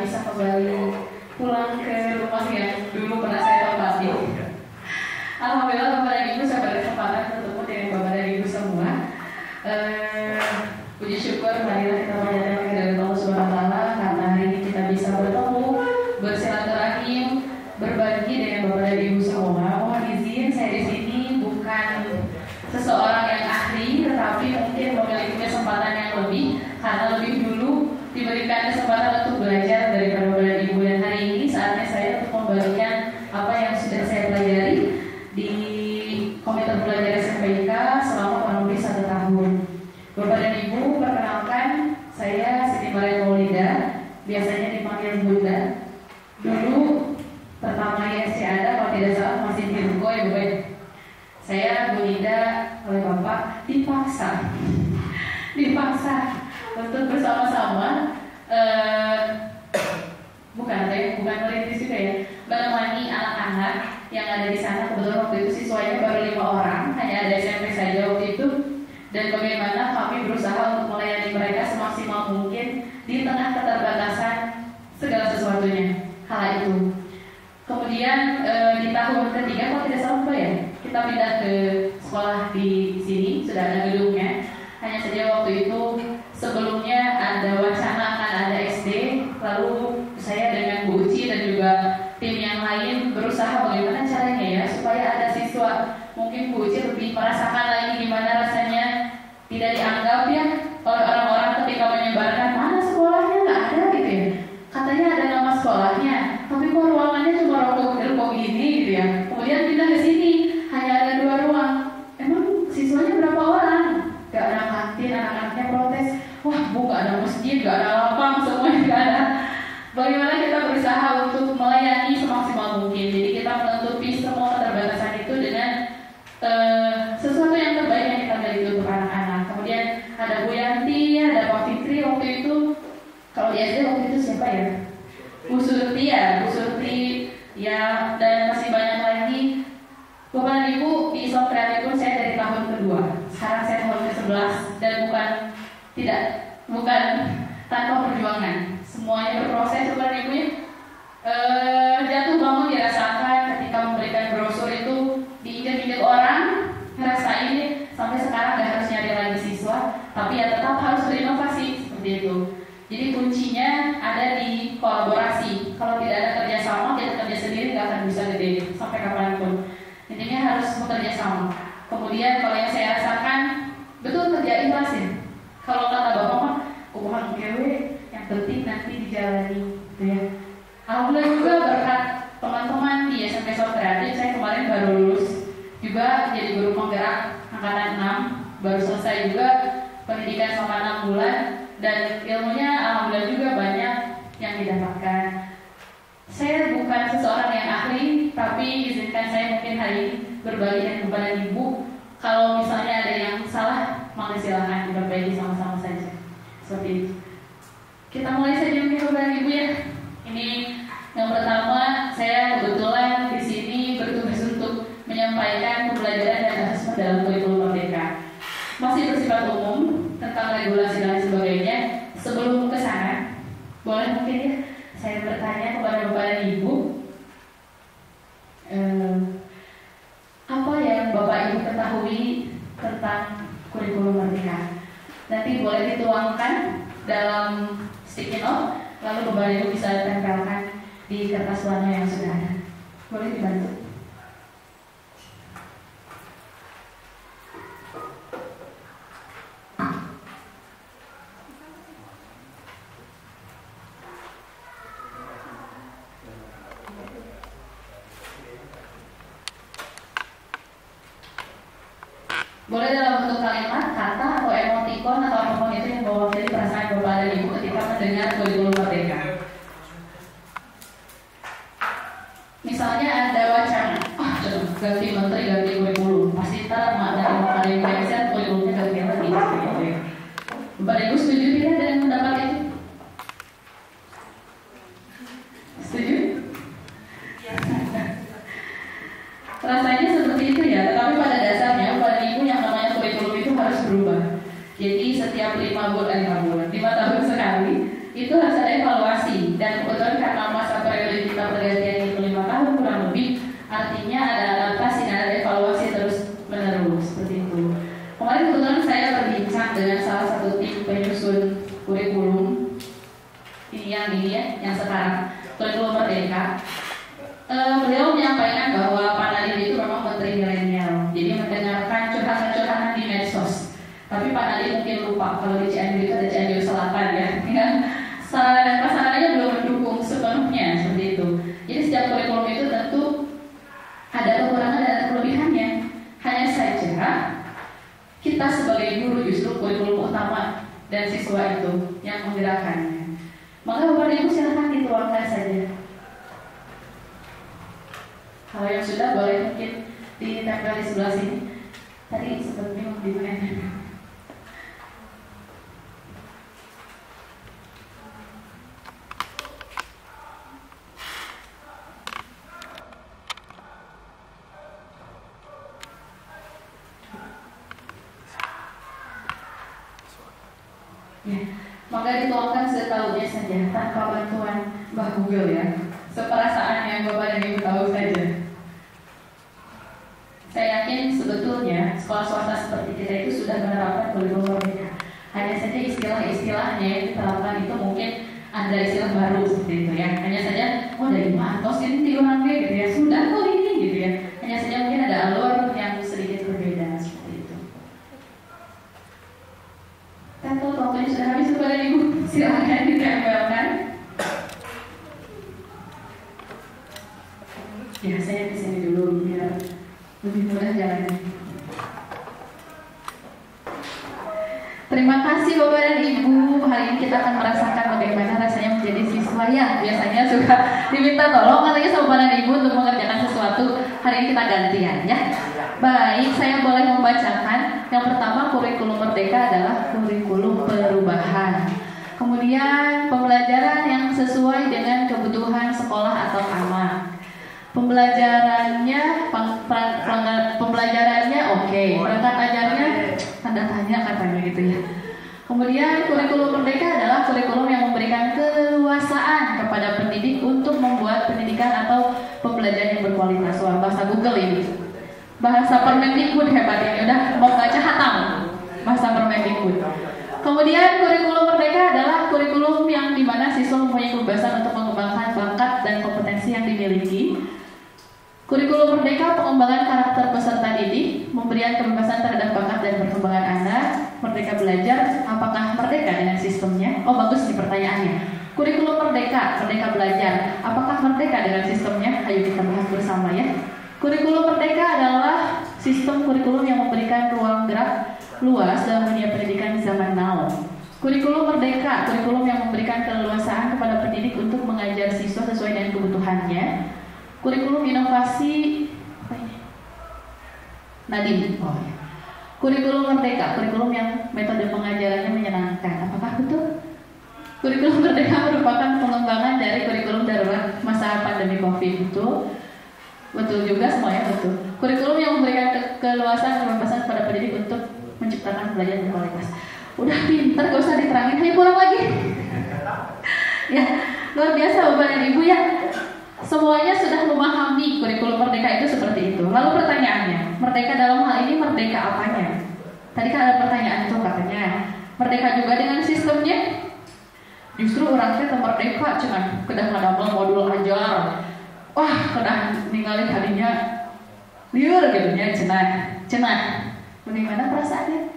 bisa kembali pulang ke rumah yang dulu pernah saya tempati. Alhamdulillah Bapak dan Ibu, saya berkesempatan bertemu dengan Bapak dan Ibu semua. Puji syukur, marilah kita menyatakan kehadiran Allah Subhanahu wa Ta'ala karena hari ini kita bisa bertemu, bersilaturahim, berbagi dengan Bapak dan Ibu semua. Mohon izin, saya di sini bukan seseorang yang ahli, tetapi mungkin memiliki kesempatan yang lebih karena lebih dulu diberikan kesempatan untuk belajar dari Bapak dan Ibu, dan hari ini saatnya saya untuk membagikan apa yang sudah saya pelajari di Komite Belajar SMPIK selama kurang lebih 1 tahun. Bapak dan Ibu, perkenalkan, saya Siti Maria Maulida, biasanya dipanggil Bunda. Dulu pertama ISC ada, kalau tidak salah masih di Ruko ya Bapak. Saya Bunda oleh Bapak dipaksa untuk bersama-sama bukan merintis juga ya, menemani anak-anak yang ada di sana. Kebetulan waktu itu siswanya baru 5 orang, hanya ada SMP saja waktu itu, dan bagaimana kami berusaha untuk melayani mereka semaksimal mungkin di tengah keterbatasan segala sesuatunya kala itu. Kemudian di tahun ketiga, kalau tidak salah Pak ya, kita pindah ke sekolah di sini, sudah ada gedungnya. Hanya saja waktu itu sebelumnya ada wacana akan ada SD, lalu saya dengan Bu Uci dan juga tim yang lain berusaha bagaimana caranya ya supaya ada siswa, mungkin Bu Uci lebih merasakan lagi gimana rasanya tidak dianggap ya oleh orang-orang ketika menyebarkan mana sekolahnya, nggak ada gitu ya, katanya ada nama sekolahnya tapi kok ruangannya cuma rokok gini gitu ya. Kemudian pindah ke sini hanya ada 2 ruang, emang siswanya berapa orang, nggak ada kantin, anak-anaknya protes, wah Bu nggak ada masjid, nggak ada lapang, semuanya nggak ada. Bagaimana kita berusaha untuk melayani semaksimal mungkin. Jadi kita menutupi semua keterbatasan itu dengan sesuatu yang terbaik yang kita miliki untuk anak-anak. Kemudian ada Bu Yanti, ada Pak Fitri waktu itu. Kalau di SD waktu itu siapa ya? Bu Surti ya, dan masih banyak lagi. Bapak dan Ibu, di Islam Kreatif pun saya dari tahun kedua. Sekarang saya tahun ke-11 dan bukan tanpa perjuangan. Semuanya berproses Bapak dan Ibu ya. Jatuh bangun dirasakan ketika memberikan brosur itu, diinjak-injak orang, ngerasain sampai sekarang gak harus nyari lagi siswa, tapi ya tetap harus berinovasi seperti itu. Jadi kuncinya ada di kolaborasi. Kalau tidak ada kerjasama, kita kerja sendiri gak akan bisa gede sampai kapanpun. Intinya harus bekerja sama. Kemudian kalau yang saya rasakan, betul kerja ikhlas ya. Kalau kata Bapak mah, ukuran kewe, yang penting nanti dijalani gitu ya. Alhamdulillah juga berkat teman-teman di SMP Islam Kreatif, saya kemarin baru lulus juga jadi guru penggerak angkatan 6, baru selesai juga pendidikan selama 6 bulan, dan ilmunya alhamdulillah juga banyak yang didapatkan. Saya bukan seseorang yang ahli, tapi izinkan saya mungkin hari ini berbagi dengan Bapak dan Ibu. Kalau misalnya ada yang salah, maka silakan diperbaiki sama-sama saja. Seperti itu. Kita mulai saja mungkin Bapak dan Ibu ya. Ini yang pertama, saya kebetulan di sini bertugas untuk menyampaikan pembelajaran dan asesmen dalam kurikulum Merdeka. Masih bersifat umum tentang regulasi dan sebagainya. Sebelum ke sana, boleh mungkin ya saya bertanya kepada Bapak dan Ibu, apa yang Bapak Ibu ketahui tentang kurikulum Merdeka? Nanti boleh dituangkan dalam sticky note, lalu Bapak Ibu bisa tempelkan di kertas warna yang sudah ada. Boleh dibantu? Boleh dalam bentuk kalimat, kata, atau emotikon, atau apapun itu yang mewakili perasaan Bapak dan Ibu ketika mendengar kurikulum Merdeka. Misalnya ada wacana, ganti menteri, ganti kurikulum, pasti ntar ada yang biasa kurikulumnya ganti lagi. Bapak dan Ibu setuju tidak dengan pendapat itu? Setuju? Rasanya seperti itu ya, tetapi pada dasarnya Bapak dan Ibu yang namanya kurikulum itu harus berubah. Jadi setiap 5 tahun sekali itu harus ada evaluasi. Dan kebetulan karena masa periode kita pergantian itu 5 tahun kurang lebih, artinya ada adaptasi dan ada evaluasi terus menerus seperti itu. Kemarin kebetulan saya berbincang dengan salah satu tim penyusun kurikulum yang sekarang kurikulum Merdeka. Beliau menyampaikan bahwa Pak Nadiem itu memang menteri milenial, jadi mendengarkan curhatan-curhatan di medsos. Tapi Pak Nadiem mungkin lupa kalau di Cianjur itu ada Cianjur Selatan ya. Sarana dan prasarananya belum mendukung sepenuhnya seperti itu. Jadi setiap kurikulum itu tentu ada kekurangan dan ada kelebihannya. Hanya saja kita sebagai guru justru kurikulum utama dan siswa itu yang menggerakkannya. Maka Bapak Ibu silahkan dituangkan saja. Kalau yang sudah boleh mungkin ditempel di sebelah sini. Tadi sempat bingung di mana. Ya, maka dituangkan setahunya saja tanpa bantuan Mbah Google ya. Seperasaan yang Bapak dan Ibu tahu saja. Saya yakin sebetulnya sekolah swasta seperti kita itu sudah menerapkan kurikulum Merdeka. Hanya saja istilah-istilahnya yang diterapkan itu mungkin ada istilah baru seperti itu ya. Hanya saja, dari mantos ini tiruannya gitu ya. Sudah kok ini gitu ya. Hanya saja mungkin ada alur yang sedikit berbeda seperti itu. Tentu waktunya sudah habis kepada Ibu. Silakan ditempelkan. Ya, saya di sini dulu biar lebih mudah jalannya. Terima kasih Bapak dan Ibu. Hari ini kita akan merasakan bagaimana rasanya menjadi siswa yang biasanya suka diminta tolong katanya sama Bapak dan Ibu untuk mengerjakan sesuatu. Hari ini kita gantian ya. Baik, saya boleh membacakan. Yang pertama, kurikulum Merdeka adalah kurikulum perubahan. Kemudian pembelajaran yang sesuai dengan kebutuhan sekolah atau anak. Pembelajarannya oke. Perangkat ajarnya tanda tanya katanya gitu ya. Kemudian kurikulum Merdeka adalah kurikulum yang memberikan keleluasaan kepada pendidik untuk membuat pendidikan atau pembelajaran yang berkualitas. Wah, bahasa Google ini. Bahasa Permendikbud hebat ini, udah mau baca hatam. Bahasa Permendikbud. Kemudian kurikulum Merdeka adalah kurikulum yang dimana siswa mempunyai kebebasan untuk mengembangkan bakat dan kompetensi yang dimiliki. Kurikulum Merdeka pengembangan karakter peserta didik, pemberian kebebasan terhadap bakat dan perkembangan anak. Merdeka belajar, apakah merdeka dengan sistemnya? Oh bagus nih pertanyaannya. Kurikulum Merdeka belajar, apakah merdeka dengan sistemnya? Ayo kita bahas bersama ya. Kurikulum Merdeka adalah sistem kurikulum yang memberikan ruang gerak luas dalam dunia pendidikan di zaman now. Kurikulum Merdeka, kurikulum yang memberikan keleluasaan kepada pendidik untuk mengajar siswa sesuai dengan kebutuhannya. Kurikulum inovasi Nadiem. Kurikulum Merdeka, kurikulum yang metode pengajarannya menyenangkan. Apakah betul? Kurikulum Merdeka merupakan pengembangan dari kurikulum darurat masa pandemi Covid. Betul juga semuanya betul. Kurikulum yang memberikan keleluasaan kebebasan kepada pendidik untuk menciptakan pelajaran berkualitas. Udah pintar, gak usah diterangin, ayo pulang lagi. Ya, luar biasa Bapak dan Ibu ya. Semuanya sudah memahami kurikulum Merdeka itu seperti itu. Lalu pertanyaannya, merdeka dalam hal ini merdeka apanya? Tadi kan ada pertanyaan itu katanya, merdeka juga dengan sistemnya? Justru orangnya merdeka cuman kedah ngadamel modul ajar. Wah, kedah ninggalin hadinya liur gitu ya, cenah. Bagaimana perasaannya?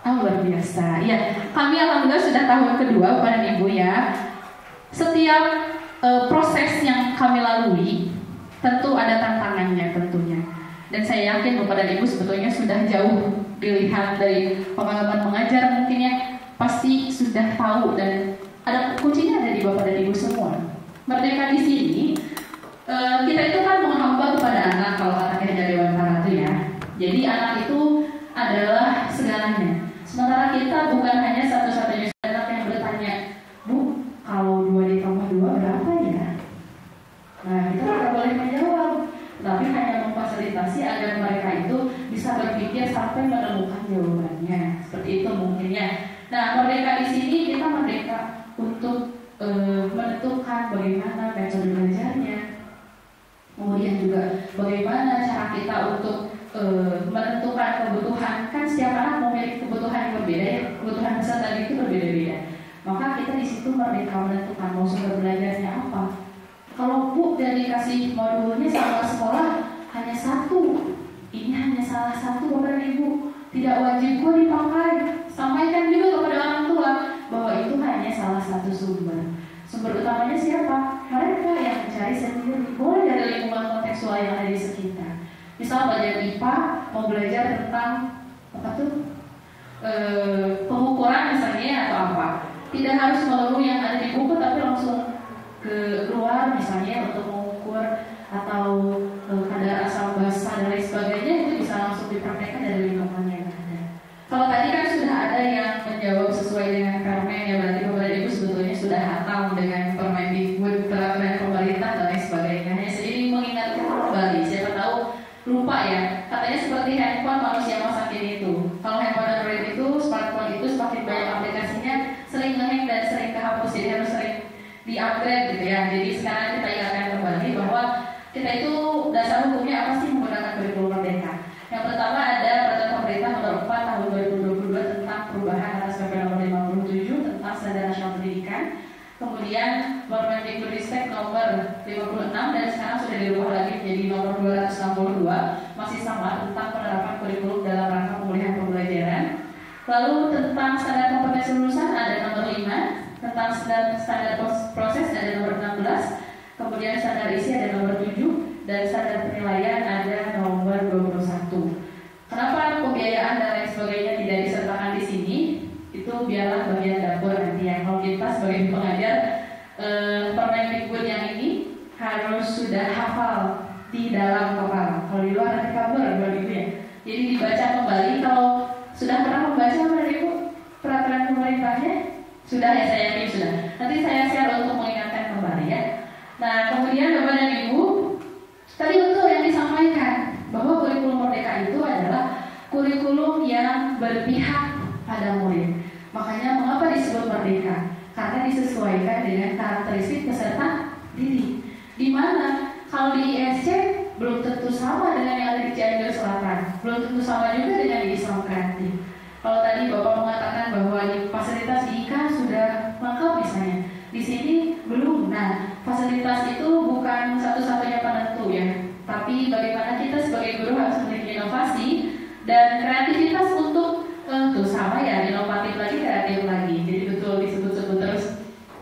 Luar biasa. Ya, kami alhamdulillah sudah tahun kedua Bapak dan Ibu ya. Setiap proses yang kami lalui tentu ada tantangannya tentunya. Dan saya yakin Bapak dan Ibu sebetulnya sudah jauh dilihat dari pengalaman mengajar mungkin ya, pasti sudah tahu dan ada kuncinya ada di Bapak dan Ibu semua. Merdeka di sini kita itu kan menghamba kepada anak kalau katanya dari Dewan Paratu ya. Jadi anak itu adalah segalanya. Sementara kita bukan hanya satu-satunya anak yang bertanya, Bu, kalau 2 ditambah 2 berapa ya? Nah, kita tidak boleh menjawab, tapi hanya memfasilitasi agar mereka itu bisa berpikir sampai menemukan jawabannya. Seperti itu mungkin ya. Nah, merdeka di sini kita merdeka untuk menentukan salah satu Bapak dan Ibu, tidak wajib kok dipakai. Sampaikan juga kepada orang tua bahwa itu hanya salah satu sumber. Sumber utamanya siapa? Mereka yang mencari sendiri. Boleh dari lingkungan kontekstual yang ada di sekitar. Misal belajar IPA, mau belajar tentang apa tuh? Pengukuran misalnya atau apa. Tidak harus melulu yang ada di buku, tapi langsung ke luar misalnya untuk mengukur atau kadar asam basa dan lain sebagainya, itu bisa langsung dipraktekkan dari lingkungannya yang ada. Kalau tadi kan sudah ada yang menjawab sesuai dengan Carmen, ya berarti Bapak dan Ibu sebetulnya sudah hatam dengan Permendikbud, peraturan pemerintah dan lain sebagainya. Hanya sedikit mengingatkan kembali, siapa tahu lupa ya. Katanya seperti handphone manusia masa kini itu. Kalau handphone Android itu, smartphone itu semakin banyak aplikasinya, sering nge-hang dan sering kehapus, jadi harus sering di-upgrade gitu ya. Jadi sekarang kita ingatkan kembali bahwa kita itu dasar hukumnya apa sih menggunakan kurikulum merdeka. Yang pertama ada peraturan pemerintah nomor 4 tahun 2022 tentang perubahan atas PP nomor 57 tentang standar nasional pendidikan. Kemudian Permendikbudristek nomor 56 dan sekarang sudah dirubah lagi menjadi nomor 262, masih sama tentang penerapan kurikulum dalam rangka pemulihan pembelajaran. Lalu tentang standar kompetensi lulusan ada nomor 5, tentang standar proses ada nomor 16, kemudian standar isi ada nomor 7, dan standar penilaian ada nomor 21. Kenapa pembiayaan dan lain sebagainya tidak disertakan di sini? Itu biarlah bagian dapur nanti ya. Kalau kita sebagai pengajar Permendikbud yang ini harus sudah hafal di dalam kepala. Kalau di luar nanti kabur Bapak Ibu ya. Jadi dibaca kembali. Kalau sudah pernah membaca Bapak Ibu peraturan pemerintahnya, sudah ya, saya yakin sudah. Nanti saya share untuk mengingatkan kembali ya. Nah kemudian Bapak dan Ibu, tadi betul yang disampaikan bahwa kurikulum merdeka itu adalah kurikulum yang berpihak pada murid. Makanya mengapa disebut merdeka? Karena disesuaikan dengan karakteristik peserta didik. Di mana kalau di ISC belum tentu sama dengan yang ada di Cianjur Selatan, belum tentu sama juga dengan di Islam Kreatif. Kalau tadi Bapak mengatakan bahwa di fasilitas di IKA sudah lengkap misalnya, di sini belum. Nah, fasilitas itu bukan satu-satunya penentu ya, tapi bagaimana kita sebagai guru harus memiliki inovasi dan kreativitas untuk tuh sama ya, inovatif lagi, kreatif lagi. Jadi betul disebut-sebut terus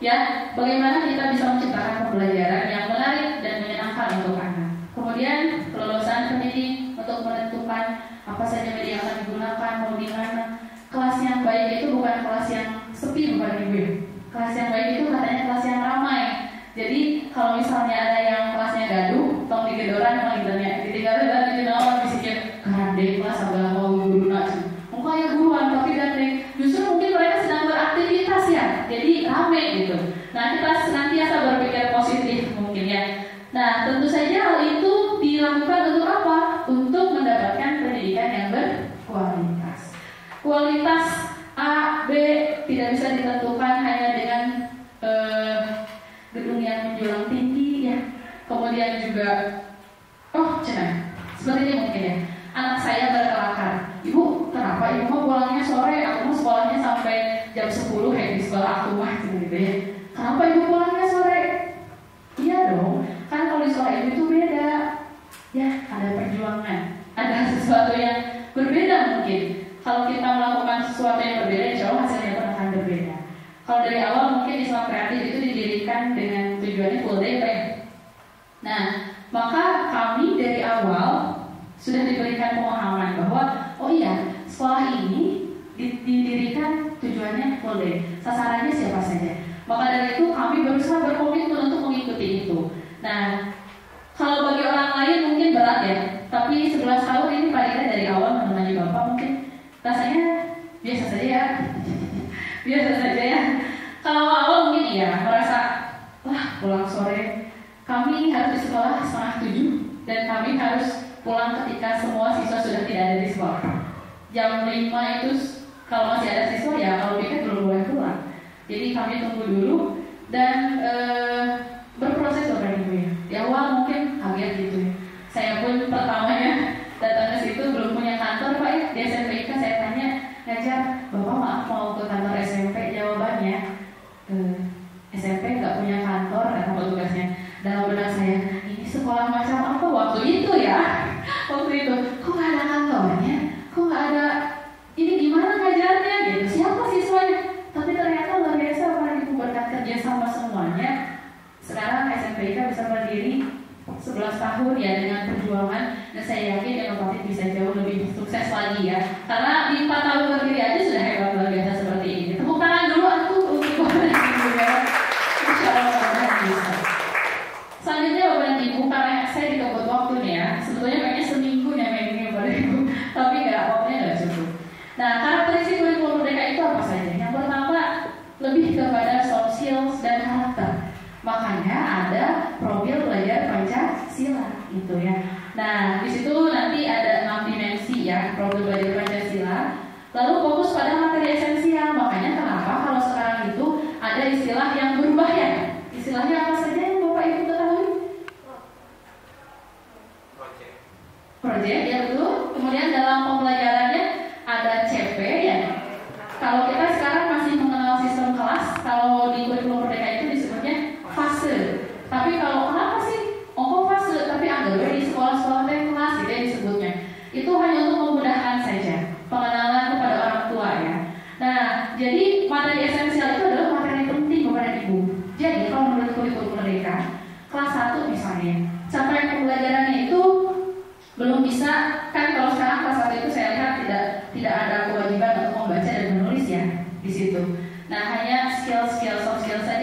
ya, bagaimana kita bisa menciptakan pembelajaran yang menarik dan menyenangkan untuk anak. Kemudian kelulusan pendidik untuk menentukan apa saja media yang akan digunakan, mau di mana. Kelas yang baik itu bukan kelas yang sepi, bukan Ibu. Kelas yang baik itu katanya kelas yang ramai. Jadi kalau misalnya ada yang kelasnya gaduh, tong digedoran sama internet, ditinggalin dan dikenal fisiknya gandeng kelas agak mau guru nasi. Mukanya guruan tapi gandeng. Justru mungkin mereka sedang beraktivitas ya, jadi rame gitu. Nah kita senantiasa berpikir positif mungkin ya. Nah tentu saja hal itu dilakukan untuk apa? Untuk mendapatkan pendidikan yang berkualitas. Kualitas A, B tidak bisa ditentukan hanya dengan gedung yang menjulang tinggi ya. Kemudian juga seperti ini mungkin ya. Anak saya berkelakar, Ibu kenapa Ibu mau pulangnya sore? Aku mau sekolahnya sampai jam 10 kayak di sekolah aku mah gitu ya. Kenapa Ibu pulangnya sore? Iya dong, kan kalau di sekolah Ibu itu beda. Ya, ada perjuangan, ada sesuatu yang berbeda mungkin. Kalau kita melakukan sesuatu yang berbeda, insya Allah hasilnya pun akan berbeda. Kalau dari awal mungkin Islam Kreatif itu didirikan dengan tujuannya full day Pak. Nah, maka kami dari awal sudah diberikan pemahaman bahwa oh iya, sekolah ini didirikan tujuannya full day. Sasarannya siapa saja. Maka dari itu kami berusaha berkomitmen untuk mengikuti itu. Nah, kalau bagi orang lain mungkin berat ya, tapi 11 tahun ini Pak Dika dari awal menemani Bapak mungkin rasanya biasa saja ya. Biasa saja ya. Kalau awal mungkin iya, merasa wah pulang sore, kami harus di sekolah 6:30 dan kami harus pulang ketika semua siswa sudah tidak ada di sekolah. Jam 5 itu kalau masih ada siswa ya, kalau kita belum boleh pulang. Jadi kami tunggu dulu dan berproses Bapak Ibu ya. Di awal mungkin kaget gitu ya. Saya pun pertamanya datang ke situ belum punya kantor Pak ya. Di SMPK saya tanya, ngajar, Bapak maaf mau ke kantor SMP? Jawabannya, SMP nggak punya kantor, kata petugasnya. Dalam benak saya, ini sekolah macam apa waktu itu ya? Waktu itu kok nggak ada kantornya, kok nggak ada ini gimana ngajarnya gitu, siapa siswanya? Tapi ternyata luar biasa Bapak Ibu berkat kerja sama semuanya. Sekarang SMPK bisa berdiri 11 tahun ya dengan perjuangan, dan saya yakin inovatif bisa jauh lebih sukses lagi ya. Karena di 4 tahun berdiri aja sudah hebat luar biasa seperti ini. Tepuk tangan dulu aku untuk Bapak dan Ibu ya. Insya Allah sangat bisa. Selanjutnya Bapak dan Ibu, karena saya dikebut waktu nih ya. Sebetulnya kayaknya seminggu nyampe ini Bapak dan Ibu, tapi waktunya nggak cukup. Nah, karakteristik kurikulum merdeka itu apa saja? Yang pertama, lebih kepada soft skills dan karakter. Makanya ada profil belajar Pancasila itu ya. Nah, di situ nanti ada 6 dimensi ya profil belajar Pancasila. Lalu fokus pada materi esensial. Makanya kenapa kalau sekarang itu ada istilah yang berubah ya? Istilahnya apa saja yang Bapak Ibu ketahui? Project ya betul. Kemudian dalam pembelajarannya ada CP ya. Kalau kita sekarang masih mengenal sistem kelas, kalau di kurikulum merdeka itu disebutnya fase. Tapi kalau kenapa sih fase? Tapi anggapnya di sekolah-sekolah kelas gitu ya disebutnya. Itu hanya untuk memudahkan saja pengenalan kepada orang tua ya. Nah, jadi materi esensial itu adalah materi penting kepada Ibu. Jadi kalau menurut kurikulum merdeka, kelas 1 misalnya, capaian pembelajarannya itu belum bisa, kan kalau sekarang kelas 1 itu saya lihat tidak ada kewajiban untuk membaca dan menulis ya di situ. Nah, hanya soft skill saja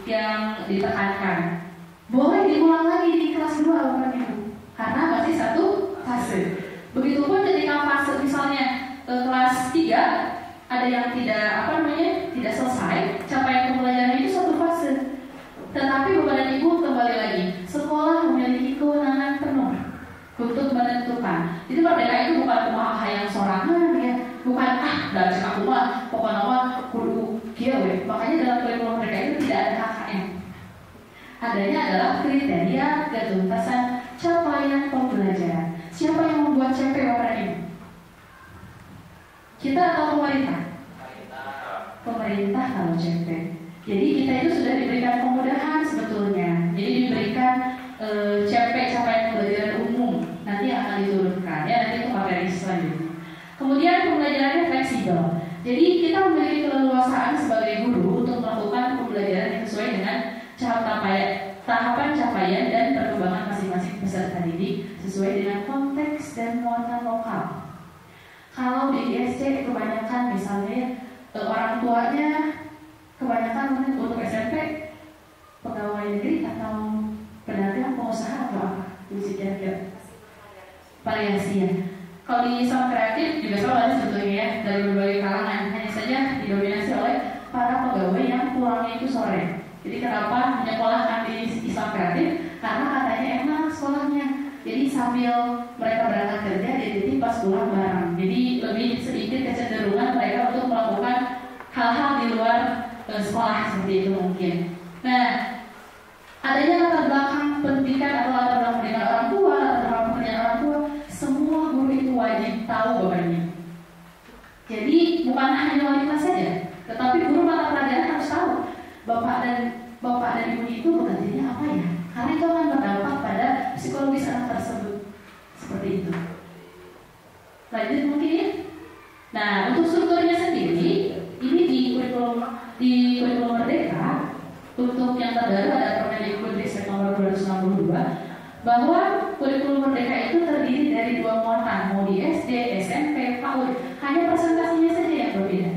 yang ditekankan. Boleh diulang lagi di kelas 2 Bapak Ibu, karena masih satu fase. Begitupun ketika fase misalnya kelas 3 ada yang tidak selesai, capaian pembelajaran itu satu fase. Tetapi Bapak dan Ibu kembali lagi, sekolah memiliki kewenangan penuh untuk menentukan. Jadi merdeka itu bukan kumaha yang sorangan ya, bukan dari aku mah pokoknya kudu kieu. Makanya dalam kurikulum merdeka itu tidak ada KKN. Adanya adalah kriteria ketuntasan capaian pembelajaran. Siapa yang membuat CP Bapak dan Ibu? Kita atau pemerintah? Pemerintah kalau CP. Jadi kita itu sudah diberikan kemudahan sebetulnya. Jadi diberikan CP capaian pembelajaran umum nanti akan diturunkan ya, nanti itu materi selanjutnya. Kemudian pembelajarannya fleksibel. Jadi kita memiliki keleluasaan sebagai guru untuk melakukan pembelajaran yang sesuai dengan tahapan capaian dan perkembangan masing-masing peserta didik sesuai dengan konteks dan muatan lokal. Kalau di ISC kebanyakan misalnya orang tuanya kebanyakan untuk SMP pegawai negeri atau pedagang, pengusaha atau apa? Bisa kira-kira variasi ya. Kalau di Islam kreatif juga sama sebetulnya ya, dari berbagai kalangan. Hanya saja didominasi oleh para pegawai yang pulangnya itu sore. Jadi kenapa menyekolahkan di Islam kreatif? Karena katanya enak sekolahnya. Jadi sambil mereka berangkat kerja, jadi pas pulang bareng. Jadi lebih sedikit kecenderungan mereka untuk melakukan hal-hal di luar sekolah seperti itu mungkin. Nah, adanya latar belakang pendidikan atau latar belakang pendidikan orang tua, latar belakang pekerjaan orang tua, semua guru itu wajib tahu bapaknya. Jadi bukan hanya wali kelas saja, tetapi guru mata pelajaran harus tahu bapak dan ibu itu bekerjanya apa ya, karena itu akan berdampak pada psikologis anak tersebut. Seperti itu. Lanjut mungkin ya. Nah, untuk strukturnya sendiri, ini di kurikulum merdeka. Untuk yang terbaru ada Permendikbud nomor 262 bahwa kurikulum merdeka itu terdiri dari 2 muatan, mau di SD, SMP, PAUD. Hanya presentasinya saja yang berbeda.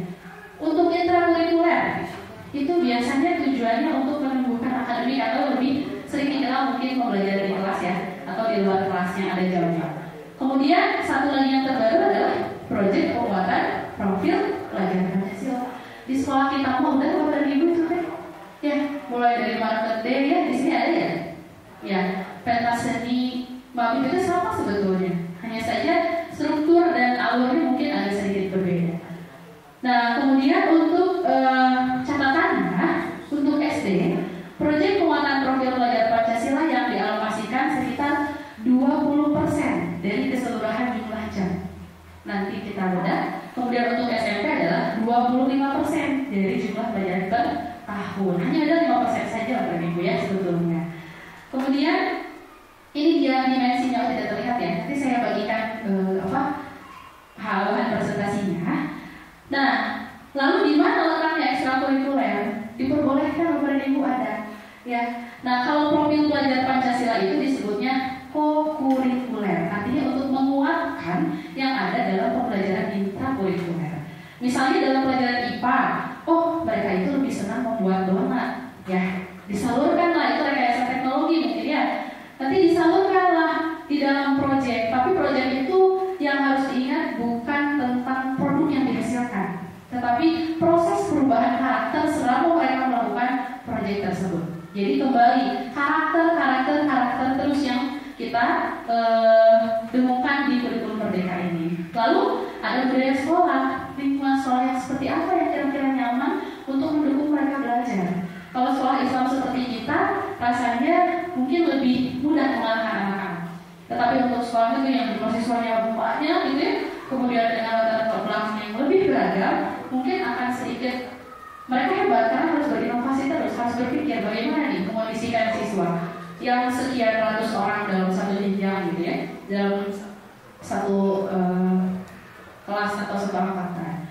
Untuk intrakurikuler itu biasanya tujuannya untuk menumbuhkan akademik atau lebih sering dikenal mungkin pembelajaran di kelas ya, atau di luar kelas yang ada jamnya. Kemudian satu lagi yang terbaru adalah proyek pembuatan profil pelajar Pancasila. Di sekolah kita mau udah Bapak dan Ibu itu kan? Ya, mulai dari market day ya, di sini ada ya. Ya, pentas seni Mabit itu sama sebetulnya. Hanya saja struktur dan alurnya mungkin agak sedikit berbeda. Nah, kemudian untuk catatannya, untuk SD, proyek penguatan profil pelajar Pancasila yang dialokasikan sekitar 20% dari keseluruhan jumlah jam. Nanti kita bedah. Kemudian untuk SMP adalah 25% dari jumlah pelajaran per tahun. Hanya ada 5% saja Bapak Ibu ya sebetulnya. Kemudian ini dia dimensinya tidak terlihat ya. Nanti saya bagikan ya. Nah, kalau profil belajar Pancasila itu disebutnya kokurikuler, artinya untuk menguatkan yang ada dalam pembelajaran intrakurikuler. Misalnya dalam pelajaran IPA, oh mereka itu lebih senang membuat donat, ya disalurkanlah, itu rekayasa teknologi mungkin ya. Nanti disalurkanlah di dalam proyek, tapi proyek itu yang harus diingat bukan tentang produk yang dihasilkan, tetapi proses perubahan karakter selama mereka melakukan proyek tersebut. Jadi kembali karakter terus yang kita dengungkan di kurikulum Merdeka ini. Lalu ada budaya sekolah, lingkungan sekolah yang seperti apa yang kira-kira nyaman untuk mendukung mereka belajar. Kalau sekolah Islam seperti kita, rasanya mungkin lebih mudah mengalahkan anak-anak. Tetapi untuk sekolah itu yang mahasiswanya banyak gitu ya, kemudian dengan latar belakang yang lebih beragam, mungkin akan sedikit mereka hebat karena harus berinovasi terus, harus berpikir bagaimana nih mengondisikan siswa yang sekian ratus orang dalam satu jenjang gitu ya, dalam satu kelas atau satu angkatan.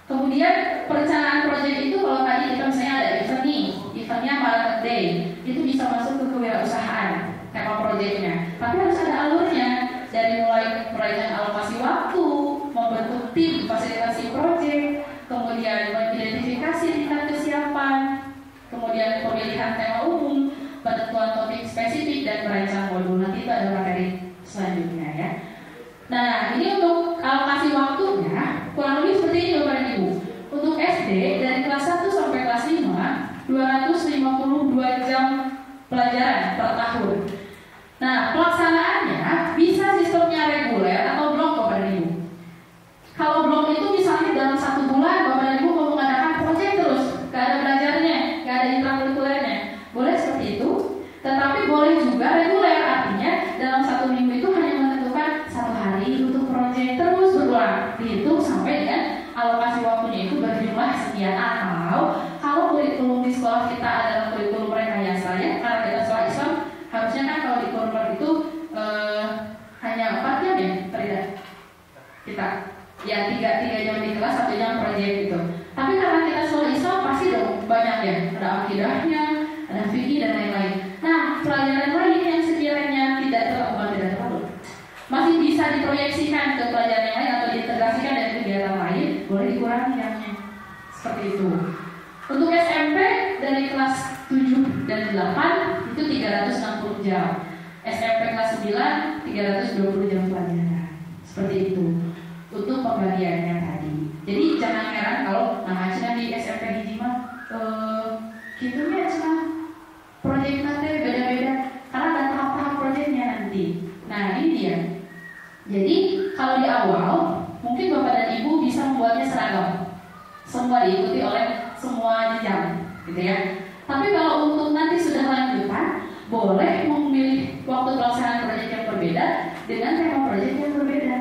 Kemudian perencanaan proyek itu kalau tadi kita misalnya ada event nih, eventnya Market Day, itu bisa masuk ke kewirausahaan tema proyeknya. Tapi harus ada alurnya, dari mulai merancang alokasi waktu, membentuk tim fasilitasi proyek, kemudian mengidentifikasi tingkat kesiapan, kemudian pemilihan tema umum, penentuan topik spesifik dan merancang modul. Nanti itu ada materi selanjutnya ya. Nah, ini untuk alokasi waktunya kurang lebih seperti ini Bapak dan Ibu. Untuk SD dari kelas 1 sampai kelas 5, 252 jam pelajaran per tahun. Nah, pelaksanaannya bisa sistemnya reguler atau blok Bapak dan Ibu. Kalau blok itu misalnya dalam 1 bulan Bapak dan Ibu mau mengadakan proyek terus, gak ada belajarnya, gak ada intrakurikulernya, boleh seperti itu. Tetapi boleh juga reguler, artinya dalam 1 minggu itu hanya menentukan 1 hari untuk proyek terus berulang, dihitung sampai dengan alokasi waktunya itu berjumlah sekian. Atau kalau kurikulum di sekolah kita adalah kurikulum rekayasa ya, karena kita sekolah Islam, harusnya kan kalau di kurikulum itu hanya 4 jam ya, tidak kita ya 3 jam di kelas, 1 jam proyek gitu. Tapi karena kita sekolah Islam pasti dong banyak ya, ada akidahnya, ada fikih dan lain-lain. Nah, pelajaran lain yang sekiranya tidak terlalu masih bisa diproyeksikan ke pelajaran yang lain atau diintegrasikan dari kegiatan lain, boleh dikurangi jamnya. Seperti itu. Untuk SMP dari kelas 7 dan 8 itu 360 jam. SMP kelas 9 320 jam pelajaran. Seperti itu. Untuk pembagiannya tadi. Jadi jangan heran kalau namanya di SMP hiji mah gitu ya, cuma proyek nanti beda-beda karena ada tahap-tahap proyeknya nanti. Nah ini dia. Jadi kalau di awal mungkin Bapak dan Ibu bisa membuatnya seragam, semua diikuti oleh semua jenjang, gitu ya. Tapi kalau untuk nanti sudah lanjutan, boleh memilih waktu pelaksanaan proyek yang berbeda dengan tema proyek yang berbeda,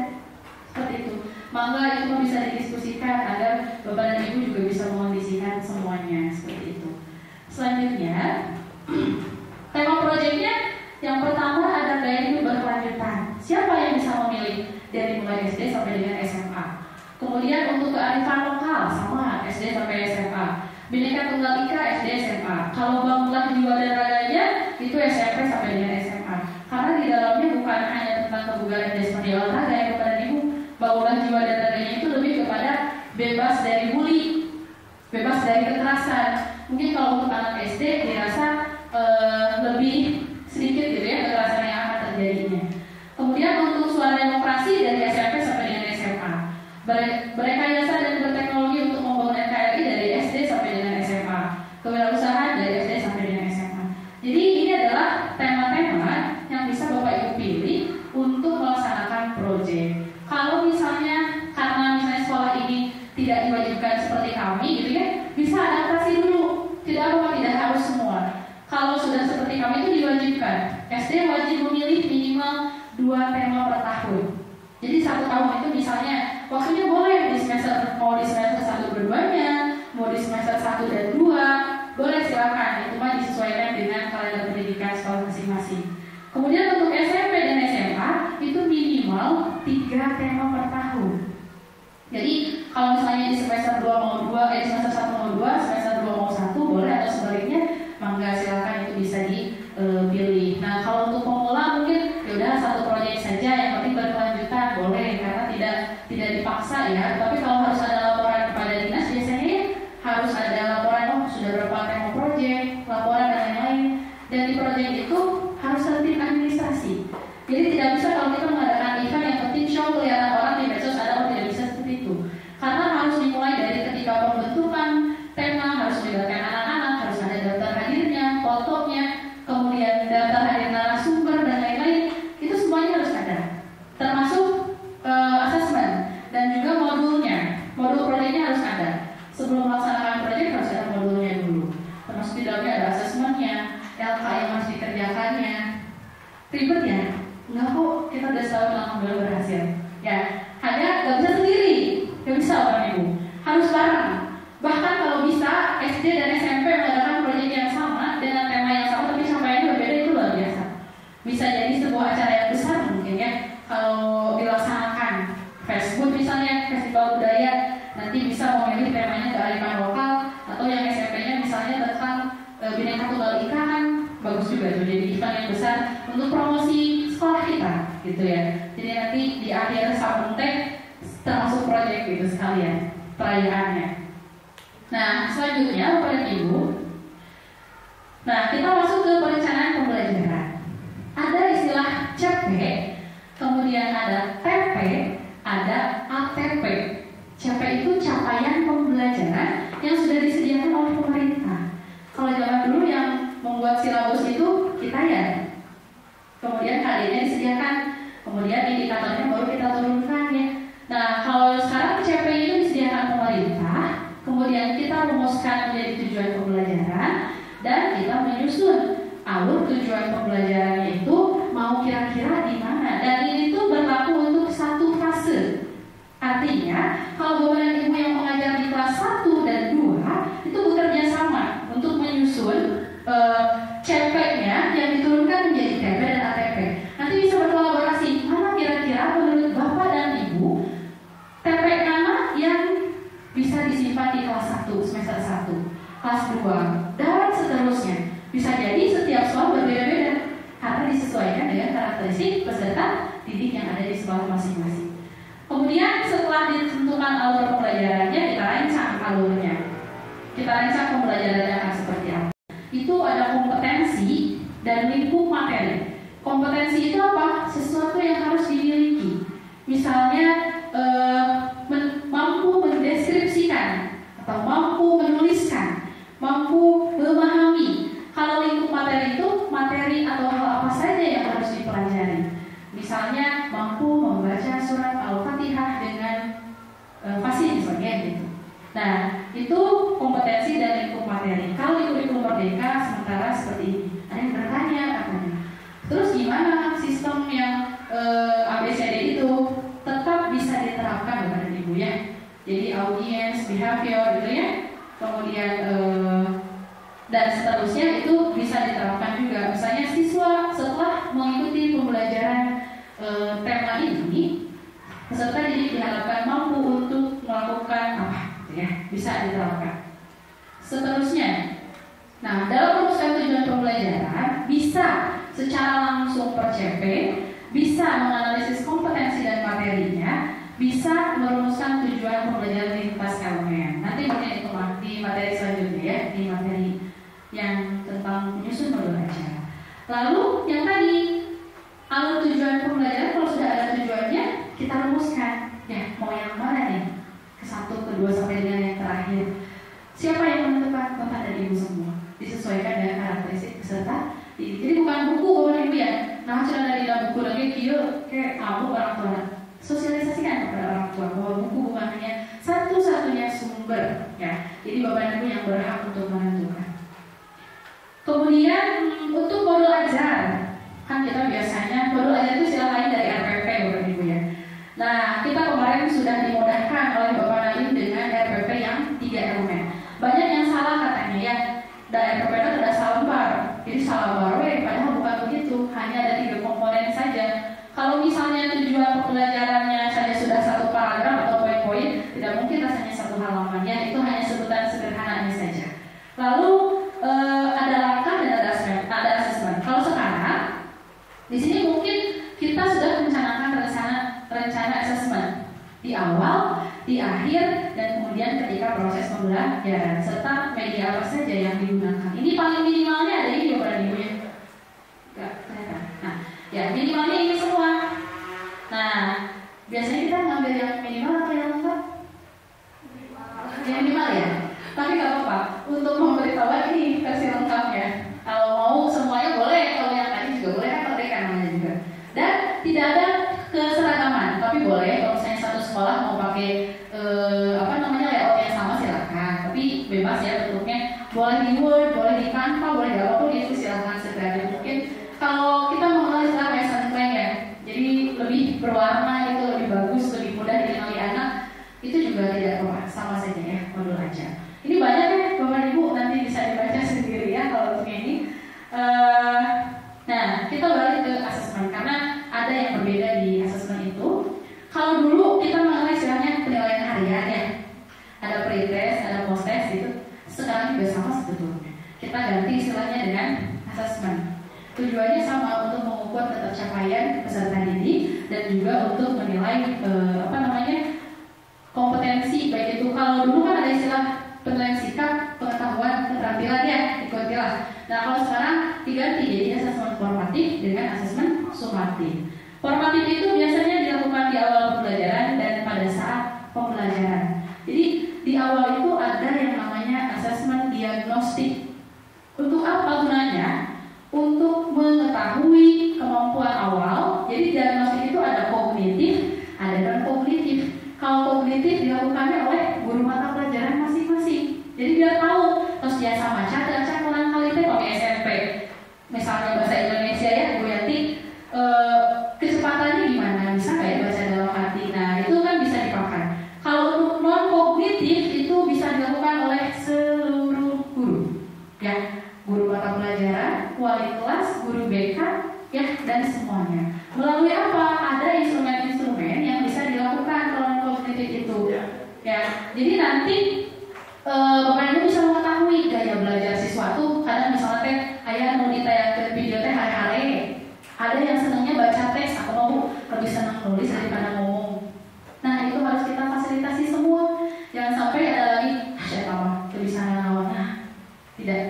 seperti itu. Maka itu bisa didiskusikan agar Bapak dan Ibu juga bisa mengondisikan semuanya, seperti itu. Selanjutnya, tema proyeknya yang pertama ada gaya hidup berkelanjutan. Siapa yang bisa memilih dari mulai SD sampai dengan SMA? Kemudian untuk kearifan lokal sama SD sampai SMA. Bineka Tunggal Ika SD SMA. Kalau bangunlah jiwa dan raganya itu SMP sampai dengan SMA. Karena di dalamnya bukan hanya tentang kebugaran jasmani olahraga yang kepada Ibu. Bangunlah jiwa dan raganya itu lebih kepada bebas dari bully, bebas dari kekerasan. Mungkin kalau untuk anak SD dirasa lebih sedikit gitu ya kekerasan yang akan terjadinya. Kemudian untuk suara demokrasi dari SMP sampai dengan SMA. Berekayasa dan berteknologi untuk membangun NKRI dari SD sampai dengan SMA. Kewirausahaan dari SD sampai dengan SMA. Jadi ini adalah tema-tema yang bisa Bapak Ibu pilih untuk melaksanakan proyek. Kalau misalnya karena misalnya sekolah ini tidak diwajibkan seperti kami gitu ya, bisa adaptasi dulu. Tidak apa, tidak harus semua. Kalau sudah seperti kami itu diwajibkan. SD wajib memilih minimal 2 tema per tahun. Jadi 1 tahun itu misalnya waktunya boleh di semester, mau di semester 1 berduanya, mau di semester 1 dan 2, boleh silakan. Itu mah disesuaikan dengan kalender pendidikan sekolah masing-masing. Kemudian untuk SMP dan SMA itu minimal 3 tema per tahun. Jadi kalau misalnya di semester 2 mau 2, semester 1 mau 2, semester 2 mau 1, boleh, atau sebaliknya, mangga silakan itu bisa Ribet ya? Enggak kok, kita udah selalu alhamdulillah berhasil. Ya, hanya nggak bisa sendiri, nggak bisa Bapak Ibu, harus bareng. Bahkan kalau bisa SD dan SMP mengadakan proyek yang sama dengan tema yang sama tapi sampaiannya berbeda, itu luar biasa. Bisa jadi sebuah acara yang besar mungkin ya, kalau dilaksanakan. Facebook misalnya, festival budaya, nanti bisa memilih temanya kearifan lokal, atau yang SMP-nya misalnya tentang Bhinneka Tunggal Ika, kan bagus juga tuh, jadi event yang besar untuk promosi sekolah kita gitu ya. Jadi nanti di akhir Sabun Teh termasuk proyek gitu sekalian perayaannya. Nah selanjutnya Bapak Ibu, nah kita masuk ke perencanaan pembelajaran. Ada istilah CP, kemudian ada TP, ada ATP. CP itu capaian pembelajaran yang sudah disediakan oleh pemerintah. Kalau zaman dulu yang membuat silabus itu kita ya, kemudian KD-nya disediakan, kemudian indikatornya baru kita turunkan ya. Nah kalau sekarang CP itu disediakan pemerintah, kemudian kita rumuskan menjadi tujuan pembelajaran, dan kita menyusun alur tujuan pembelajarannya itu mau kira-kira di mana. Dan ini tuh berlaku untuk satu fase. Artinya kalau Bapak dan Ibu yang mengajar di kelas 1 dan 2 itu bekerja sama untuk menyusun CP-nya yang diturunkan menjadi TP dan ATP. Nanti bisa berkolaborasi, mana kira-kira menurut Bapak dan Ibu TP mana yang bisa disimpan di kelas 1, semester 1, kelas 2, dan seterusnya. Bisa jadi setiap sekolah berbeda-beda karena disesuaikan dengan karakteristik peserta didik yang ada di sekolah masing-masing. Kemudian setelah ditentukan alur pembelajarannya, kita rancang alurnya. Kita rancang pembelajarannya akan seperti apa. Itu ada kompetensi dan lingkup materi. Kompetensi itu apa? Sesuatu yang harus dimiliki. Misalnya mampu mendeskripsikan atau mampu menuliskan, mampu memahami. Kalau lingkup materi itu materi atau hal apa saja yang harus dipelajari. Misalnya mampu membaca surat Al-Fatihah dengan fasih misalnya gitu. Nah, itu kompetensi dan lingkup materi. Kalau di kurikulum Merdeka sementara seperti ini. Ada yang bertanya katanya, terus gimana sistem yang ABCD itu tetap bisa diterapkan Bapak dan Ibu ya? Jadi audience, behavior gitu ya. Kemudian dan seterusnya itu bisa diterapkan juga. Misalnya siswa setelah mengikuti pembelajaran tema ini, peserta didik diharapkan mampu untuk melakukan apa? Ya, bisa diterapkan. Seterusnya, nah dalam merumuskan tujuan pembelajaran bisa secara langsung per CP, bisa menganalisis kompetensi dan materinya, bisa merumuskan tujuan pembelajaran lintas elemen. Nanti mungkin itu di materi selanjutnya ya, di materi yang tentang menyusun modul acara. Lalu yang tadi alur tujuan pembelajaran, kalau sudah ada tujuannya kita rumuskan ya, mau yang mana nih, ke 1, ke 2 sampai dengan yang terakhir. Siapa yang menentukan? Bapak dan Ibu semua, disesuaikan dengan karakteristik peserta. Jadi bukan buku Bapak Ibu ya, nah sudah dari dalam buku lagi kio kayak kamu orang tua. Sosialisasikan kepada orang tua bahwa buku bukan hanya satu-satunya sumber ya. Jadi Bapak dan Ibu yang berhak untuk menentukan. Kemudian untuk modul ajar, kan kita biasanya modul ajar itu istilah lain dari RPP Bapak Ibu ya. Nah kita kemarin sudah dimudahkan oleh Bapak Nadiem dengan RPP yang 3 elemen. Banyak yang salah katanya ya, dan RPP itu ada salah lembar. Jadi salah lembar padahal bukan begitu, hanya ada 3 komponen saja. Kalau misalnya tujuan pembelajarannya saja sudah 1 paragraf atau poin-poin, tidak mungkin rasanya 1 halaman ya, itu hanya sebutan sederhananya saja. Lalu ada langkah dan ada asesmen. Kalau sekarang di sini mungkin kita sudah mencanangkan rencana asesmen di awal, di akhir, dan kemudian ketika proses pembelajaran serta media apa saja yang digunakan. Ini paling minimalnya ada ini Bapak dan Ibu ya. Enggak kelihatan. Nah, ya minimalnya ini semua. Nah, biasanya kita ngambil yang minimal atau yang lengkap? Yang minimal ya. Tapi nggak apa-apa, untuk memberitahuan ini versi lengkapnya. Kalau mau semuanya boleh, kalau yang tadi juga boleh, kan merdeka namanya juga. Dan tidak ada keseragaman, tapi boleh kalau misalnya satu sekolah mau pakai layout yang sama silakan. Tapi bebas ya bentuknya, boleh di Word, boleh di Canva, boleh di apapun harian ya, ada pre-test, ada post-test gitu. Sekarang juga sama sebetulnya. Kita ganti istilahnya dengan assessment. Tujuannya sama, untuk mengukur ketercapaian peserta didik dan juga untuk menilai kompetensi, baik itu kalau dulu kan ada istilah penilaian sikap, pengetahuan, keterampilan ya, ikuti-lah. Nah kalau sekarang diganti jadi asesmen formatif dengan asesmen sumatif. Formatif itu biasanya dilakukan di awal pembelajaran dan pada saat pembelajaran. Jadi di awal itu ada yang namanya asesmen diagnostik. Untuk apa gunanya? Untuk mengetahui kemampuan awal. Jadi diagnostik itu ada kognitif, ada non-kognitif. Kalau kognitif dilakukannya oleh guru mata pelajaran masing-masing. Jadi biar tahu, terus biasa baca ulang kali itu pakai SMP. Misalnya bahasa Indonesia ya, Bu Yanti, kecepatannya gimana? Bisa nggak ya baca dalam hati? Nah itu kan bisa dipakai. Kalau untuk non-kognitif itu bisa dilakukan oleh seluruh guru, ya, guru mata pelajaran, wali kelas, guru BK, ya, dan semuanya. Melalui apa? Ada instrumen-instrumen yang bisa dilakukan kalau non-kognitif itu, ya. Jadi nanti Bapak Ibu bisa mengetahui gaya belajar siswa tuh. Kadang misalnya teh, ayah mau ditayangkan video teh hari-hari. Ada yang senangnya baca teks, aku mau lebih senang nulis daripada ngomong. Nah itu harus kita fasilitasi semua. Jangan sampai ada lagi, saya tahu lebih senang ngawang. Nah, tidak.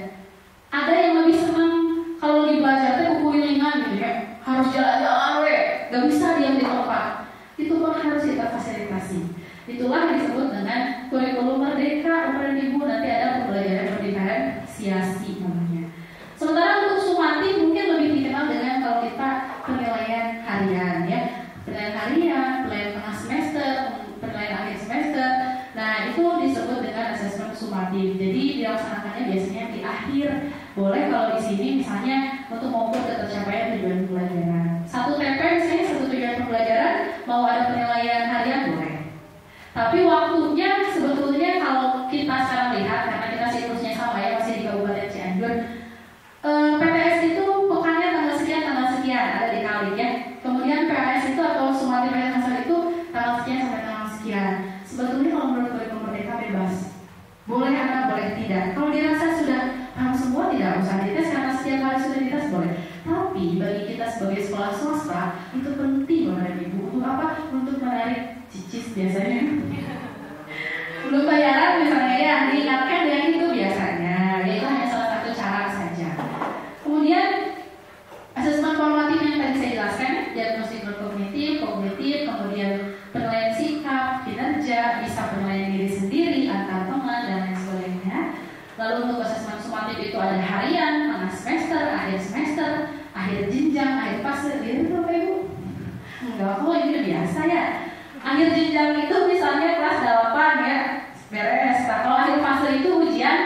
Ada yang lebih senang kalau lagi belajar teh kukulingan gitu ya, harus jalan-jalan gak bisa diam di tempat. Itu pun harus kita fasilitasi. Itulah disebut dengan kurikulum merdeka. Bapak Ibu, nanti ada pembelajaran diferensiasi namanya. Sementara untuk sumatif mungkin lebih dikenal dengan kalau kita penilaian harian ya, penilaian harian, penilaian tengah semester, penilaian akhir semester. Nah itu disebut dengan asesmen sumatif. Jadi dilaksanakannya biasanya di akhir. Boleh kalau di sini misalnya untuk mengukur ketercapaian tujuan pembelajaran. Satu TP misalnya satu tujuan pembelajaran, mau ada penilaian harian boleh. Tapi waktunya sebetulnya kalau kita sekarang lihat, karena kita siklusnya sama ya, masih di Kabupaten Cianjur, PTS itu pekannya tanggal sekian ada di Kali ya. Kemudian PAS itu atau sumatif nasional itu tanggal sekian sampai tanggal sekian. Sebetulnya kalau menurut kurikulum merdeka bebas, boleh ada boleh tidak. Kalau dirasa sudah paham semua tidak usah dites, karena setiap hari sudah dites boleh. Tapi bagi kita sebagai sekolah swasta itu penting Bapak Ibu. Untuk apa? Untuk menarik cicis biasanya. Belum bayaran misalnya ya, diingatkan dengan itu biasanya. Itu hanya salah satu cara saja. Kemudian asesmen formatif yang tadi saya jelaskan, diagnostik kognitif, kemudian penilaian sikap, kinerja, bisa penilaian diri sendiri, antar teman dan lain sebagainya. Lalu untuk asesmen sumatif itu ada harian, tengah semester, akhir jenjang, akhir fase. Gitu Bapak Ibu? Enggak, kok ini udah biasa ya. Akhir jenjang itu misalnya kelas 8 ya, beres. Kalau akhir fase itu ujian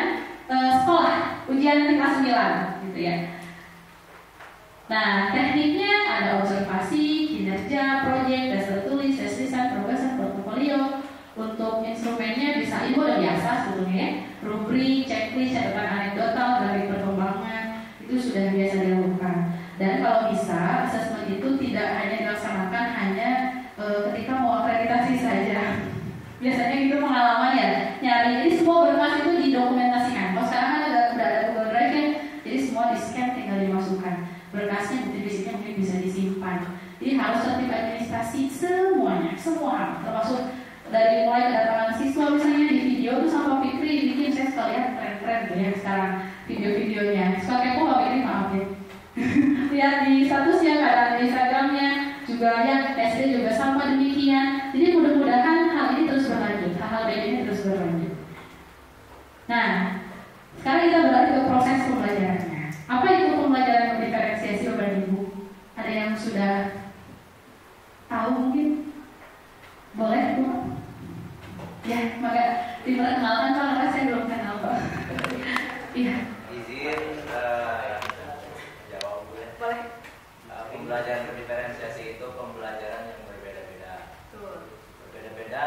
sekolah, ujian tingkat 9 gitu ya. Nah, tekniknya ada observasi, kinerja, proyek, tes tertulis, tes lisan, progresan, portofolio. Untuk instrumennya bisa ibu udah biasa sebetulnya ya. Rubrik, checklist, catatan anekdotal, grafik perkembangan, itu sudah biasa dilakukan. Dan kalau bisa, asesmen itu tidak hanya dilaksanakan hanya ketika mau akreditasi saja. Biasanya itu pengalaman ya, nyari. Jadi semua berkas itu didokumentasikan. Kalau sekarang kan udah ada Google Drive ya, jadi semua di scan tinggal dimasukkan. Berkasnya bukti fisiknya mungkin bisa disimpan. Jadi harus tertib administrasi semuanya, semua hal, termasuk dari mulai kedatangan siswa misalnya di video tuh sama Fikri bikin, saya sekalian keren-keren tuh ya sekarang video-videonya. Suka kepo Pak Fikri, maaf ya. Lihat di statusnya, keadaan di Instagramnya juga ya, SD juga sama demikian. Jadi mudah-mudahan hal ini terus berlanjut, hal-hal baik ini terus berlanjut. Nah, sekarang kita beralih ke proses pembelajarannya. Apa itu pembelajaran diferensiasi Bapak Ibu? Ada yang sudah tahu mungkin? Boleh Bu? Ya, maka diperkenalkan Pak, karena saya belum kenal Pak. Iya. Izin jawab Bu ya. Boleh. Pembelajaran diferensiasi itu pembelajaran yang berbeda-beda. Berbeda-beda,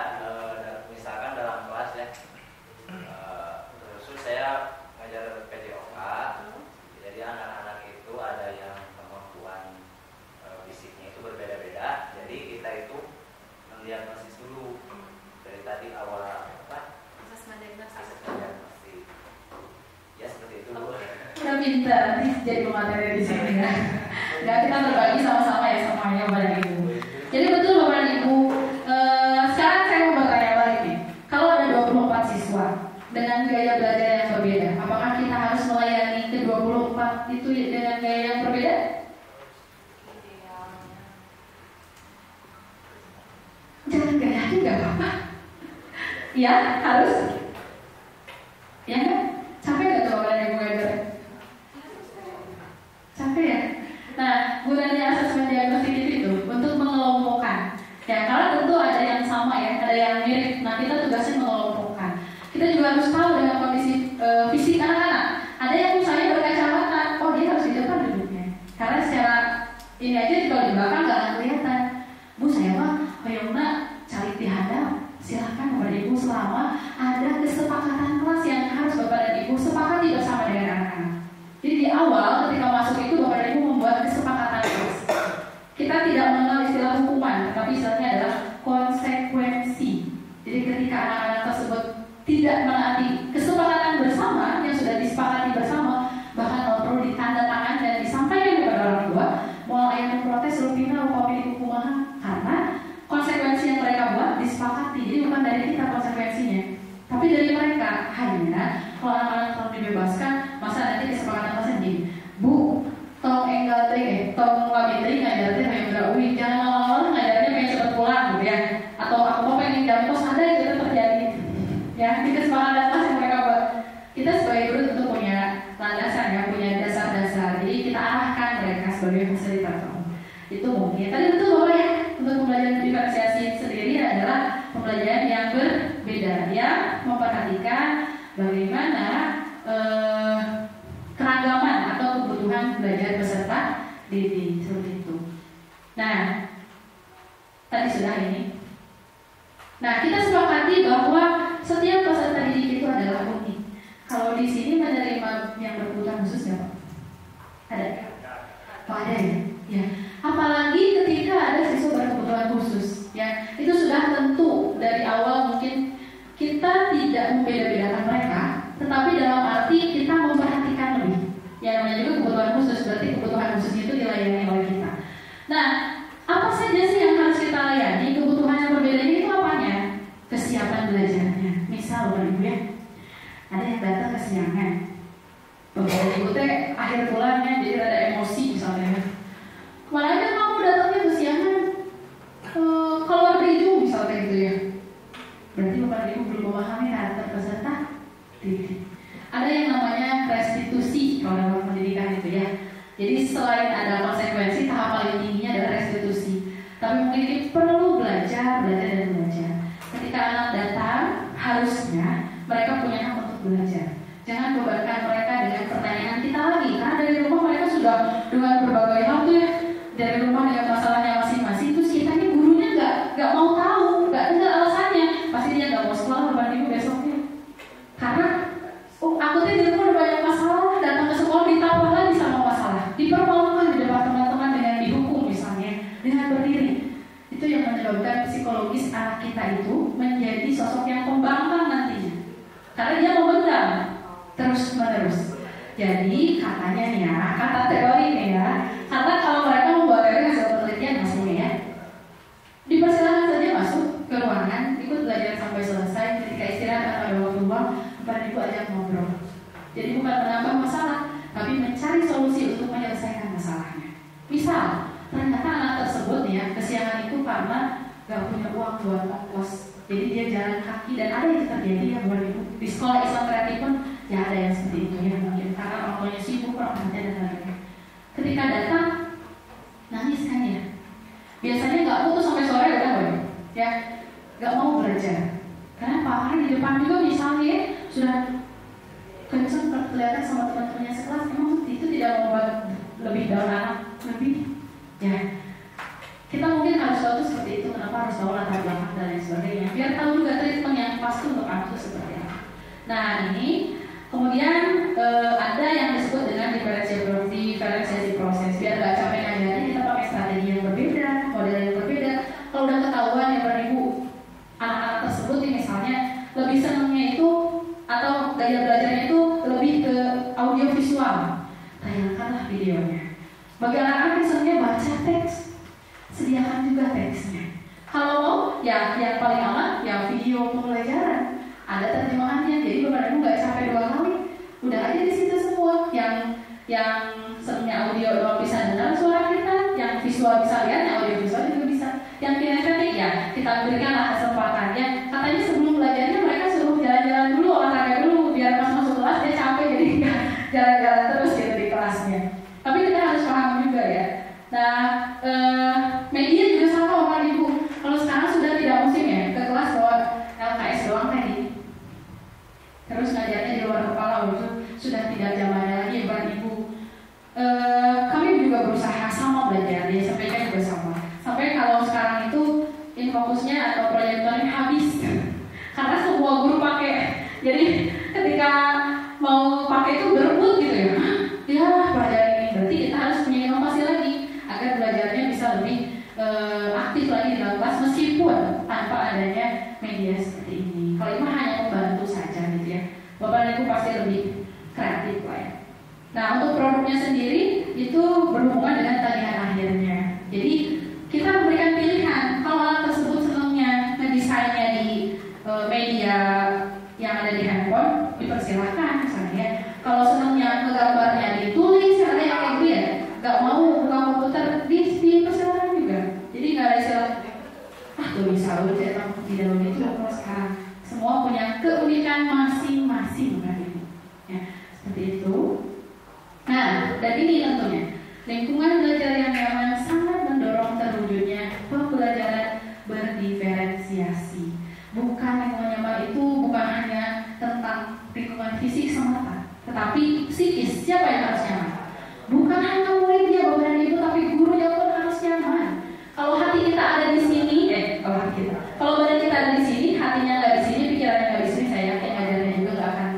misalkan dalam kelas ya. Khusus saya ngajar PJOK, jadi anak-anak itu ada yang kemampuan fisiknya itu berbeda-beda. Jadi kita itu mendiagnosis dulu dari tadi awal pintar, nanti jadi pemateri di sini ya. Nah, kita berbagi sama-sama ya semuanya Bapak dan Ibu. Jadi betul Bapak dan Ibu, sekarang saya mau bertanya balik nih. Kalau ada 24 siswa dengan gaya belajar yang berbeda, apakah kita harus melayani ke-24 itu dengan gaya yang berbeda? Jangan gaya aja nggak apa-apa. Ya, harus. Ya kan? Capek nggak tuh Bapak dan Ibu ngajar? Capek ya? Nah, gunanya asesmen diagnostik itu untuk mengelompokkan. Ya, karena tentu ada yang sama ya, ada yang mirip. Nah, kita tugasnya mengelompokkan. Kita juga harus tahu dengan kondisi fisik anak-anak. Ada yang misalnya berkacamata, oh dia harus di depan duduknya. Karena secara ini aja kalau di belakang nggak akan kelihatan. Bu, saya mah, Yona cari dihadap. Silakan Bapak dan Ibu, selama ada kesepakatan kelas yang harus Bapak dan Ibu sepakati bersama dengan anak-anak. Jadi di awal ketika masuk itu Bapak dan Ibu membuat kesepakatan kelas. Kita tidak mengenal istilah hukuman, tapi istilahnya adalah konsekuensi. Jadi ketika anak-anak tersebut tidak menaati kesepakatan bersama yang sudah disepakati bersama, bahkan perlu ditandatangan dan disampaikan kepada orang tua, mau ayah memprotes rupina upami hukuman, karena konsekuensi yang mereka buat disepakati. Jadi bukan dari kita konsekuensinya, tapi dari mereka. Hanya kalau anak-anak telah dibebaskan, masa nanti kesepakatan kelasnya gini, Bu, tong enggal teh, tong lami teh ngajar teh yang berawih, jangan malah ngajarnya pengen cepat pulang gitu ya. Atau aku mau pengen jam kos, ada itu terjadi. Ya, di kesepakatan kelas yang mereka buat. Kita sebagai guru tentu punya landasan ya, punya dasar-dasar. Jadi kita arahkan mereka sebagai fasilitator. Itu mungkin. Tadi betul Bapak ya, untuk pembelajaran diferensiasi sendiri adalah pembelajaran yang berbeda, yang memperhatikan bagaimana keragaman atau kebutuhan belajar peserta didik seperti itu. Nah, tadi sudah ini. Nah, kita sepakati bahwa setiap peserta didik itu adalah unik. Kalau di sini menerima yang berkebutuhan khusus nggak Pak? Ada? Oh, ada ya? Ya. Apalagi ketika ada siswa berkebutuhan khusus, ya itu sudah tentu dari awal mungkin kita tidak membeda-bedakan mereka, tetapi dalam arti kita memperhatikan lebih. Ya namanya juga kebutuhan khusus, berarti kebutuhan khusus itu dilayani oleh kita. Nah, apa saja sih yang harus kita layani? Kebutuhan yang berbeda ini itu apanya? Kesiapan belajarnya. Misal Bapak Ibu ya, ada yang datang kesiangan. Bapak Ibu teh akhir bulannya jadi ada emosi misalnya. Kemarin kan kamu datangnya kesiangan, keluar dari Zoom misalnya gitu ya. Berarti Bapak Ibu belum memahami karakter peserta didik. Ada yang namanya restitusi kalau dalam pendidikan itu ya. Jadi selain ada konsekuensi, tahap paling tingginya adalah restitusi. Tapi mungkin ini perlu belajar dan belajar. Ketika anak datang, harusnya mereka punya hak untuk belajar. Jangan bebankan mereka dengan pertanyaan kita lagi, karena dari rumah mereka sudah dengan berbagai hal tuh ya. Dari rumah dengan masalahnya masing-masing, terus kita ini gurunya nggak mau tahu, nggak dengar alasannya, pasti dia nggak mau sekolah Bapak Ibu besoknya. Karena aku tuh di rumah udah banyak masalah, datang ke sekolah ditambah lagi sama masalah, dipermalukan di depan teman-teman dengan dihukum misalnya, dengan berdiri. Itu yang menyebabkan psikologis anak kita itu menjadi sosok yang pembangkang nantinya, karena dia memendam terus-menerus. Jadi katanya nih ya, kata teori nih ya, karena kalau mereka membuat teori hasil penelitian maksudnya ya, dipersilakan saja masuk ke ruangan, ikut belajar sampai selesai. Ketika istirahat atau ada waktu luang, Bapak Ibu ajak ngobrol. Jadi bukan menambah masalah, tapi mencari solusi untuk menyelesaikan masalahnya. Misal, ternyata anak tersebut ya kesiangan itu karena gak punya uang buat ongkos, jadi dia jalan kaki, dan ada yang terjadi ya Bapak Ibu di sekolah Islam kreatif pun ya ada yang seperti itu ya, mungkin karena orang tuanya sibuk, orang kerja dan lain-lain. Ketika datang nangis kan ya, biasanya nggak putus sampai sore udah Bapak ya, nggak mau belajar. Kenapa? Karena di depan juga misalnya sudah kenceng kelihatan sama teman-temannya sekelas, emang itu tidak membuat lebih down anak lebih ya. Kita mungkin harus tahu seperti itu, kenapa harus tahu latar belakang dan lain sebagainya, biar tahu juga treatment yang pas untuk anak itu seperti apa. Nah ini kemudian ada yang disebut dengan diferensiasi proses. Biar gak capek ngajarnya, kita pakai strategi yang berbeda, model yang berbeda. Kalau udah ketahuan ya Bapak Ibu, anak-anak tersebut misalnya lebih senangnya itu atau gaya belajarnya itu lebih ke audiovisual. videonya. Bagi anak-anak yang senangnya baca teks, sediakan juga teksnya. Kalau mau, ya yang paling aman, ya video pembelajaran. Ada terjemahannya, jadi Bapak Ibu nggak capek 2 kali. Udah aja di situ semua. Yang senangnya audio doang bisa dengar suara kita, yang visual bisa lihat, yang audio visual juga bisa. Yang kinestetik ya kita berikanlah kesempatannya. Katanya sebelum belajarnya mereka suruh jalan-jalan dulu, olahraga dulu, biar pas masuk kelas dia capek jadi nggak jalan-jalan terus gitu di kelasnya. Tapi kita harus paham juga ya. Nah, media juga sama Bapak Ibu. Kalau sekarang sudah tidak musim ya, ke kelas bawa LKS doang tadi. Terus ngajarnya di luar kepala itu sudah tidak zamannya lagi Bapak Ibu. Kami juga berusaha sama belajar, dia sampaikan juga sama. Sampai kalau sekarang itu infokusnya atau proyektornya habis karena semua guru pakai. Jadi ketika mau pakai itu berebut gitu ya. Ya pelajaran ini berarti kita harus punya inovasi lagi agar belajarnya bisa lebih aktif lagi di dalam kelas meskipun tanpa adanya media seperti ini. Kalau ini hanya membantu saja gitu ya. Bapak Ibu pasti lebih kreatif lah ya. Nah untuk produknya sendiri itu berhubungan dengan tagihan akhirnya. Jadi kita memberikan pilihan. Kalau alat tersebut senangnya ngedesainnya di media yang ada di handphone, dipersilahkan misalnya. Kalau senangnya ngegambarnya ditulis, ada yang kayak gitu ya. Gak mau buka komputer, dipersilahkan juga. Jadi gak ada istilah tuh bisa lu cetak di dalam itu kalau sekarang. Semua punya keunikan masing-masing kan Ibu. Ya, seperti itu. Nah, dan ini tentunya lingkungan belajar yang nyaman sangat mendorong terwujudnya pembelajaran berdiferensiasi. Bukan lingkungan nyaman itu bukan hanya tentang lingkungan fisik semata, tetapi psikis. Siapa yang harus nyaman? Bukan hanya muridnya Bapak dan Ibu, tapi gurunya pun harus nyaman. Kalau hati kita ada di sini, kalau badan kita ada di sini, hatinya nggak di sini, pikirannya nggak di sini, saya yakin ngajarnya juga nggak akan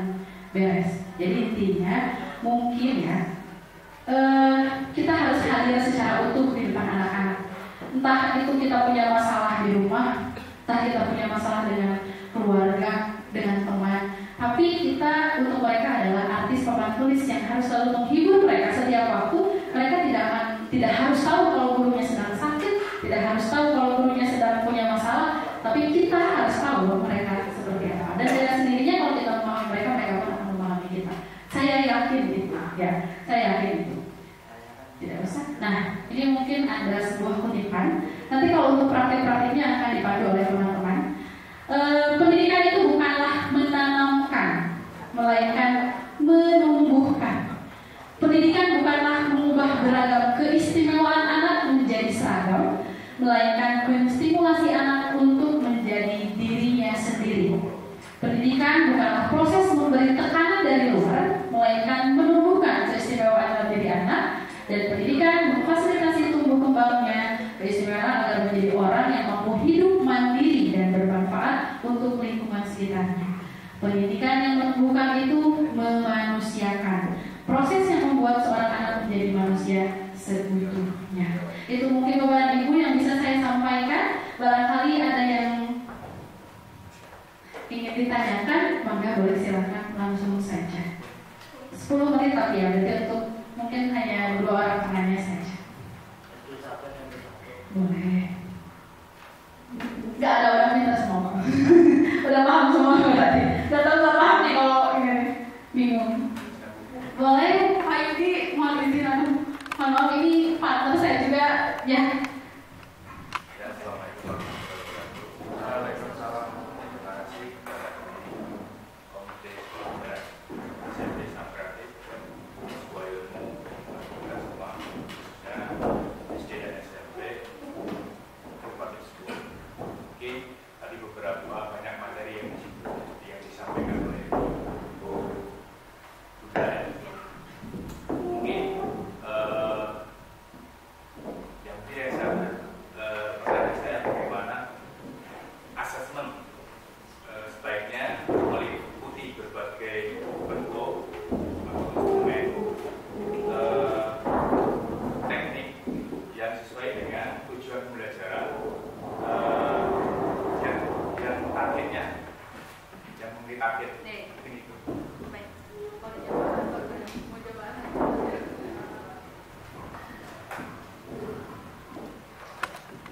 beres. Jadi intinya mungkin ya kita harus hadir secara utuh di depan anak-anak. Entah itu kita punya masalah di rumah, entah kita punya masalah dengan keluarga, dengan teman, tapi kita untuk mereka adalah artis papan tulis yang harus selalu menghibur mereka setiap waktu. Mereka tidak harus tahu kalau gurunya sedang sakit, tidak harus tahu kalau gurunya sedang punya masalah, tapi kita harus tahu mereka seperti apa. Dan dengan sendirinya kalau kita memahami mereka, mereka pun akan memahami kita. Saya yakin itu, ya, saya yakin itu. Tidak usah. Nah, ini mungkin ada sebuah kutipan. Nanti kalau untuk praktik-praktiknya akan dipandu oleh teman-teman. Pendidikan itu bukanlah menanamkan, melainkan menumbuhkan. Pendidikan bukanlah mengubah beragam keistimewaan anak menjadi seragam, melainkan menstimulasi anak untuk menjadi dirinya sendiri. Pendidikan bukanlah proses memberi tekanan dari luar, melainkan menumbuhkan keistimewaan dalam diri anak. Dan pendidikan memfasilitasi tumbuh kembangnya keistimewaan agar menjadi orang yang mampu hidup mandiri dan bermanfaat untuk lingkungan sekitarnya. Pendidikan yang menumbuhkan itu memanusiakan. Proses yang membuat seorang anak menjadi manusia seutuhnya. Itu mungkin Bapak dan Ibu yang bisa saya sampaikan. Barangkali ada yang ingin ditanyakan, maka boleh silakan langsung saja. 10 menit tapi ya, berarti untuk mungkin hanya 2 orang penanya saja. Boleh. Gak ada orang minta semua. Udah paham semua berarti. Gak tahu paham nih kalau ini bingung. Boleh Pak Yudi, mohon izin aku. Mohon maaf ini partner saya juga ya.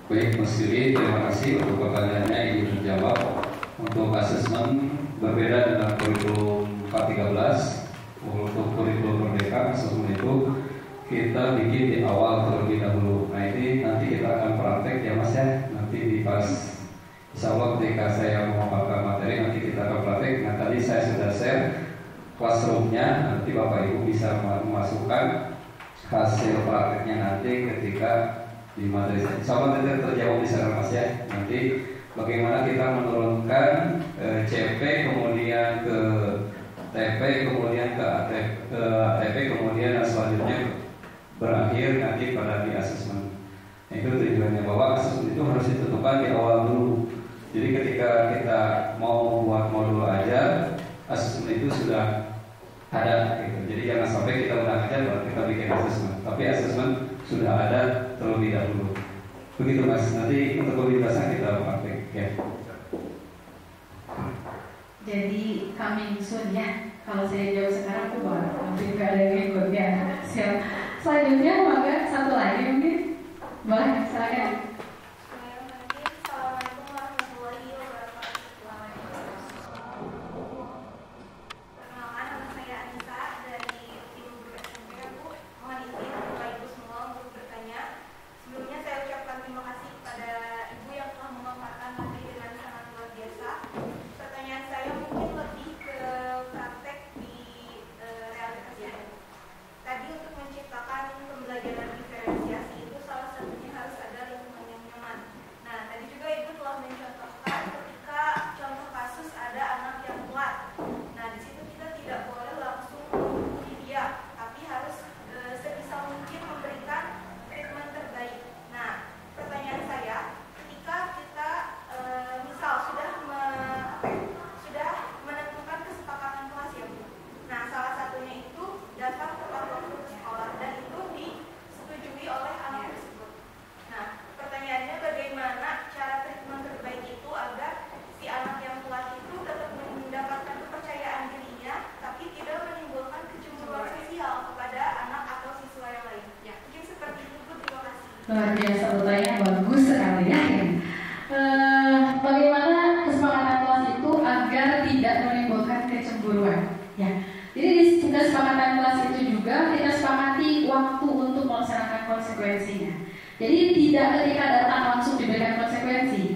Baik, Mas Yudi, terima kasih untuk pertanyaannya ini terjawab. Untuk asesmen berbeda dengan kurikulum 413. Untuk kurikulum Merdeka, asesmen itu kita bikin di awal terlebih dahulu. Nah ini nanti kita akan praktek ya Mas ya. Nanti di pas insya Allah ketika saya memaparkan materi nanti kita akan praktek. Nah tadi saya sudah share classroom-nya, nanti Bapak Ibu bisa memasukkan hasil prakteknya nanti ketika di materi saya. Insya Allah nanti terjawab di sana Mas ya. Nanti bagaimana kita menurunkan CP kemudian ke TP kemudian ke ATP kemudian selanjutnya berakhir nanti pada di asesmen. Itu tujuannya bahwa asesmen itu harus ditentukan di awal dulu. Jadi ketika kita mau buat modul aja asesmen itu sudah ada gitu. Jadi jangan sampai kita udah aja baru kita bikin asesmen. Tapi asesmen sudah ada terlebih dahulu. Begitu Mas. Nanti untuk pembebasan kita pakai ya. Jadi coming soon ya. Kalau saya jawab sekarang tuh hampir gak ada yang ikut ya. Siap. Selanjutnya maka satu lagi mungkin. Boleh, silakan. Assalamualaikum warahmatullahi wabarakatuh. Perkenalkan, nama saya Anissa dari tim SMP. Mohon izin Bapak Ibu semua untuk bertanya. Sebelumnya saya ucapkan terima kasih kepada Ibu yang telah memaparkan materi dengan sangat luar biasa. Pertanyaan saya mungkin lebih ke praktek di realitas ya. Tadi untuk menciptakan pembelajaran diferensiasi itu salah satunya harus ada lingkungan yang nyaman. Nah, tadi juga Ibu telah mencontohkan ketika contoh kasus ada anak yang telat. Nah, di situ kita tidak boleh langsung menghukumi dia, tapi harus sebisa mungkin memberikan treatment terbaik. Nah, pertanyaan saya, ketika kita misal sudah menentukan kesepakatan kelas ya Bu. Nah, salah satunya itu datang tepat waktu ke sekolah dan itu disetujui oleh anak tersebut. Nah, pertanyaannya bagaimana cara treatment terbaik itu agar si anak yang telat itu tetap mendapatkan kepercayaan dirinya tapi tidak menimbulkan kecemburuan sosial kepada anak atau siswa yang lain. Ya, mungkin seperti itu Bu, terima kasih. Luar biasa, pertanyaan bagus sekali ya. Bagaimana kesepakatan kelas itu agar tidak menimbulkan kecemburuan? Ya, jadi di kesepakatan kelas itu juga kita sepakati waktu untuk melaksanakan konsekuensinya. Jadi tidak ketika datang langsung diberikan konsekuensi.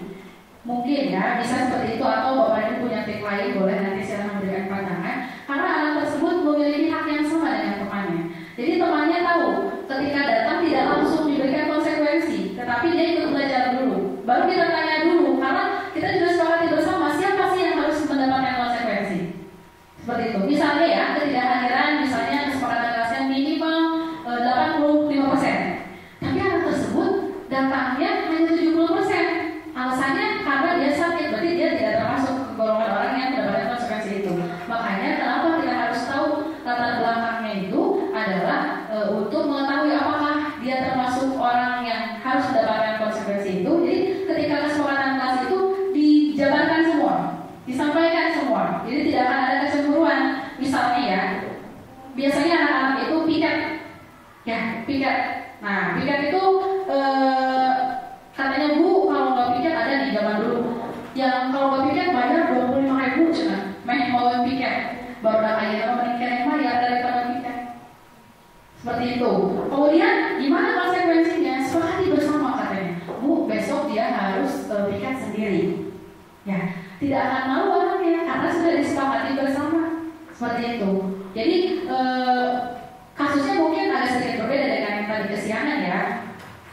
Mungkin ya bisa seperti itu atau Bapak Ibu punya trik lain boleh nanti silahkan memberikan pandangan. Karena anak tersebut memiliki hak yang sama dengan temannya. Jadi temannya tahu ketika datang tidak langsung diberikan konsekuensi, tetapi dia ikut belajar dulu. Baru kita tanya dulu karena kita juga sepakati bersama siapa sih yang harus mendapatkan konsekuensi. Seperti itu. Misalnya ya ketidakhadiran misalnya kesepakatan kelasnya minimal 85%. Tapi anak tersebut datangnya hanya 70%. Alasannya karena dia sakit, berarti dia tidak termasuk ke golongan orang yang mendapatkan konsekuensi itu. Makanya kenapa kita harus tahu latar belakangnya itu adalah untuk mengetahui apakah dia termasuk orang yang harus mendapatkan konsekuensi itu. Jadi ketika kesepakatan kelas itu dijabarkan semua, disampaikan semua. Jadi tidak akan ada kecemburuan. Misalnya ya, biasanya anak-anak itu piket, ya piket. Nah piket itu katanya Bu kalau nggak piket ada di zaman dulu. Yang kalau nggak piket bayar 25.000 cina. Main mau piket baru datangnya kalau menikah yang bayar daripada piket. Seperti itu. Kemudian gimana konsekuensinya? Sepakati bersama katanya. Bu besok dia harus piket sendiri. Ya tidak akan malu orangnya karena sudah disepakati bersama. Seperti itu. Jadi kasusnya mungkin agak sedikit berbeda dengan yang tadi kesiangan ya.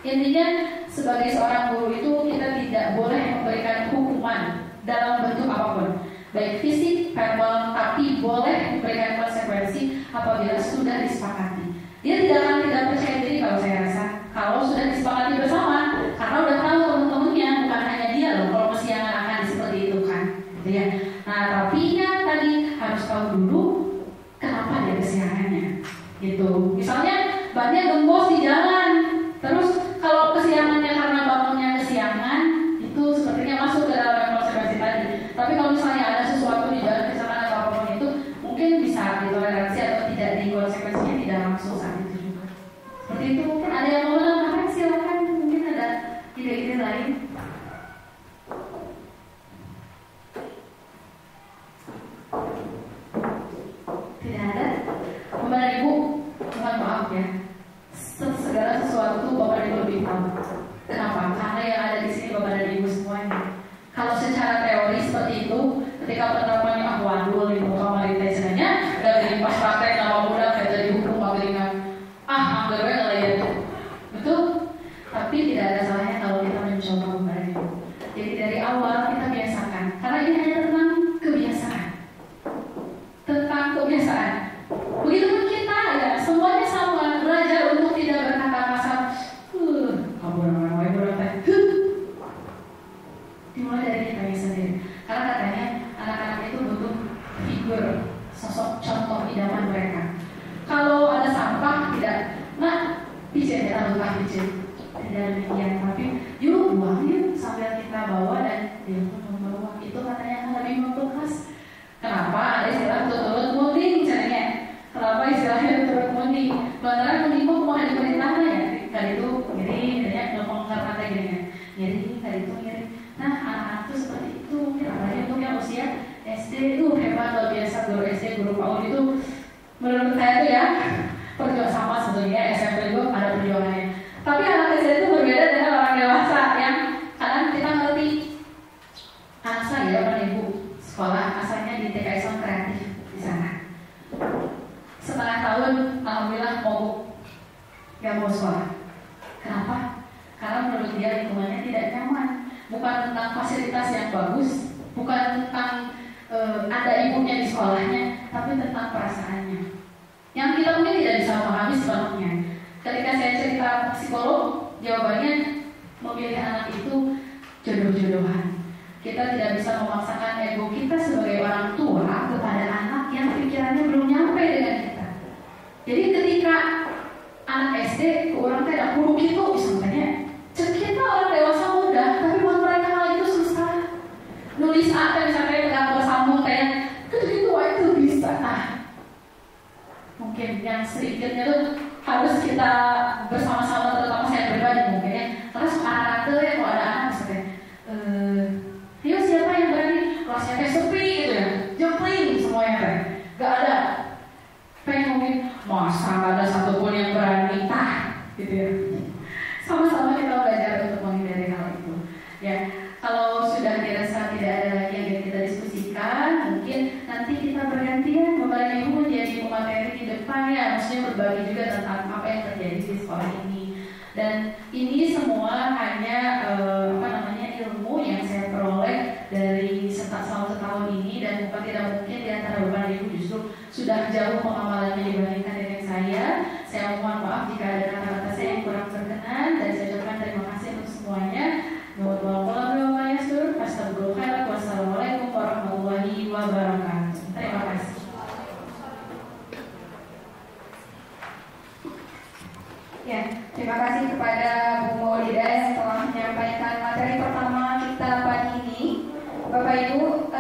Intinya sebagai seorang guru itu kita tidak boleh memberikan hukuman dalam bentuk apapun, baik fisik, verbal, tapi boleh memberikan konsekuensi apabila sudah disepakati. Dia tidak percaya diri kalau saya rasa kalau sudah disepakati bersama, karena udah tahu teman-temannya bukan hanya dia loh kalau kesiangan akan seperti itu kan, gitu ya. Nah tapi kan tadi harus tahu dulu kenapa dia kesiangannya, gitu. Misalnya bannya gembos di jalan, terus kalau kesiangannya karena bangunnya kesiangan, itu sepertinya masuk ke dalam konsekuensi tadi. Tapi kalau misalnya ada sesuatu di jalan kecelakaan atau apapun itu, mungkin bisa ditoleransi atau tidak, di konsekuensinya tidak langsung saat itu juga. Seperti itu. Mungkin ada yang mau menambahkan, silakan. Mungkin ada ide-ide lain tahu. Kenapa? Karena yang ada di sini Bapak dan Ibu semuanya. Kalau secara teori seperti itu, ketika penerapannya waduh, lingkup kamar intensinya dari pas praktek nama muda kayak jadi hukum agringan, hampir nggak ya, betul? Tapi tidak ada salahnya kalau kita mencoba Bapak dan Ibu. Jadi dari awal kita biasakan, karena ini hanya tentang kebiasaan, tentang kebiasaan. Begitupun kita ya, semuanya sama, belajar untuk tidak berkata kasar. Kabur namanya berapa? Dimulai dari kitanya sendiri. Karena katanya anak-anak itu butuh figur, sosok contoh idaman mereka. Kalau ada sampah tidak, nah pijen ya, lupa pijen. Tidak demikian, tapi yuk buang yuk sambil kita bawa dan dia pun membawa. Itu katanya akan lebih membekas. Kenapa ada istilah turut munding caranya? Kenapa istilahnya turut munding? Beneran munding kok mau ada pemerintahan ya? Kali itu ngiri, banyak ngomong kata gini, ngiri, kali itu ngiri. Nah anak-anak itu seperti itu, mungkin apalagi untuk yang usia SD itu hebat luar biasa, guru SD, guru PAUD itu menurut saya itu ya perjuangan sama sebetulnya SMP juga ada perjuangannya. Tapi anak SD itu berbeda dengan orang dewasa yang kadang kita ngerti. Anak saya Bapak Ibu sekolah asalnya di TK Islam Kreatif di sana. Setengah tahun alhamdulillah gak mau sekolah. Kenapa? Karena menurut dia lingkungannya tidak nyaman. Bukan tentang fasilitas yang bagus, bukan tentang ada ibunya di sekolahnya, tapi tentang perasaannya. Yang kita mungkin tidak bisa memahami sepenuhnya. Ketika saya cerita psikolog, jawabannya memilih anak itu jodoh-jodohan. Kita tidak bisa memaksakan ego kita sebagai orang tua kepada anak yang pikirannya belum nyampe dengan kita. Jadi ketika anak SD, orang tidak buruk itu, misalnya, kita orang dewasa muda, tapi buat mereka hal itu susah. Nulis apa misalnya dengan bersambung kayak, itu bisa. Mungkin yang sedikitnya tuh harus kita bersama-sama, terutama saya pribadi mungkin ya. Terus anak-anak tuh ya, kalau ada anak misalnya, ayo siapa yang berani? Kelasnya kayak sepi gitu ya, jempling semuanya kan, gak ada. Pengen mungkin masa gak ada satupun yang berani, gitu ya. Sama-sama kita belajar untuk menghindari hal itu. Ya, kalau sudah dirasa tidak ada lagi yang kita diskusikan, mungkin nanti kita bergantian Bapak Ibu menjadi pemateri di depan ya, maksudnya berbagi juga tentang apa yang terjadi di sekolah ini. Dan ini semua hanya ilmu yang saya peroleh dari selama setahun ini, dan bukan tidak mungkin di antara Bapak Ibu justru sudah jauh pengamalannya dibandingkan dengan saya. Saya mohon maaf jika ada kata-kata saya yang kurang berkenan, dan saya ucapkan terima kasih untuk semuanya. Wassalamualaikum warahmatullahi wabarakatuh. Terima kasih. Ya, terima kasih kepada Bu Maulida yang telah menyampaikan materi pertama kita pagi ini. Bapak Ibu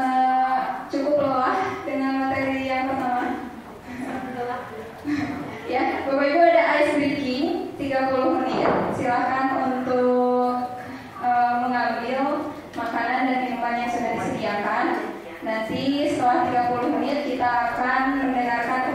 cukup lelah dengan materi yang pertama. Ya, Bapak Ibu ada ice breaking 30 menit. Silakan untuk mengambil makanan dan minuman yang sudah disediakan. Nanti setelah 30 menit kita akan mendengarkan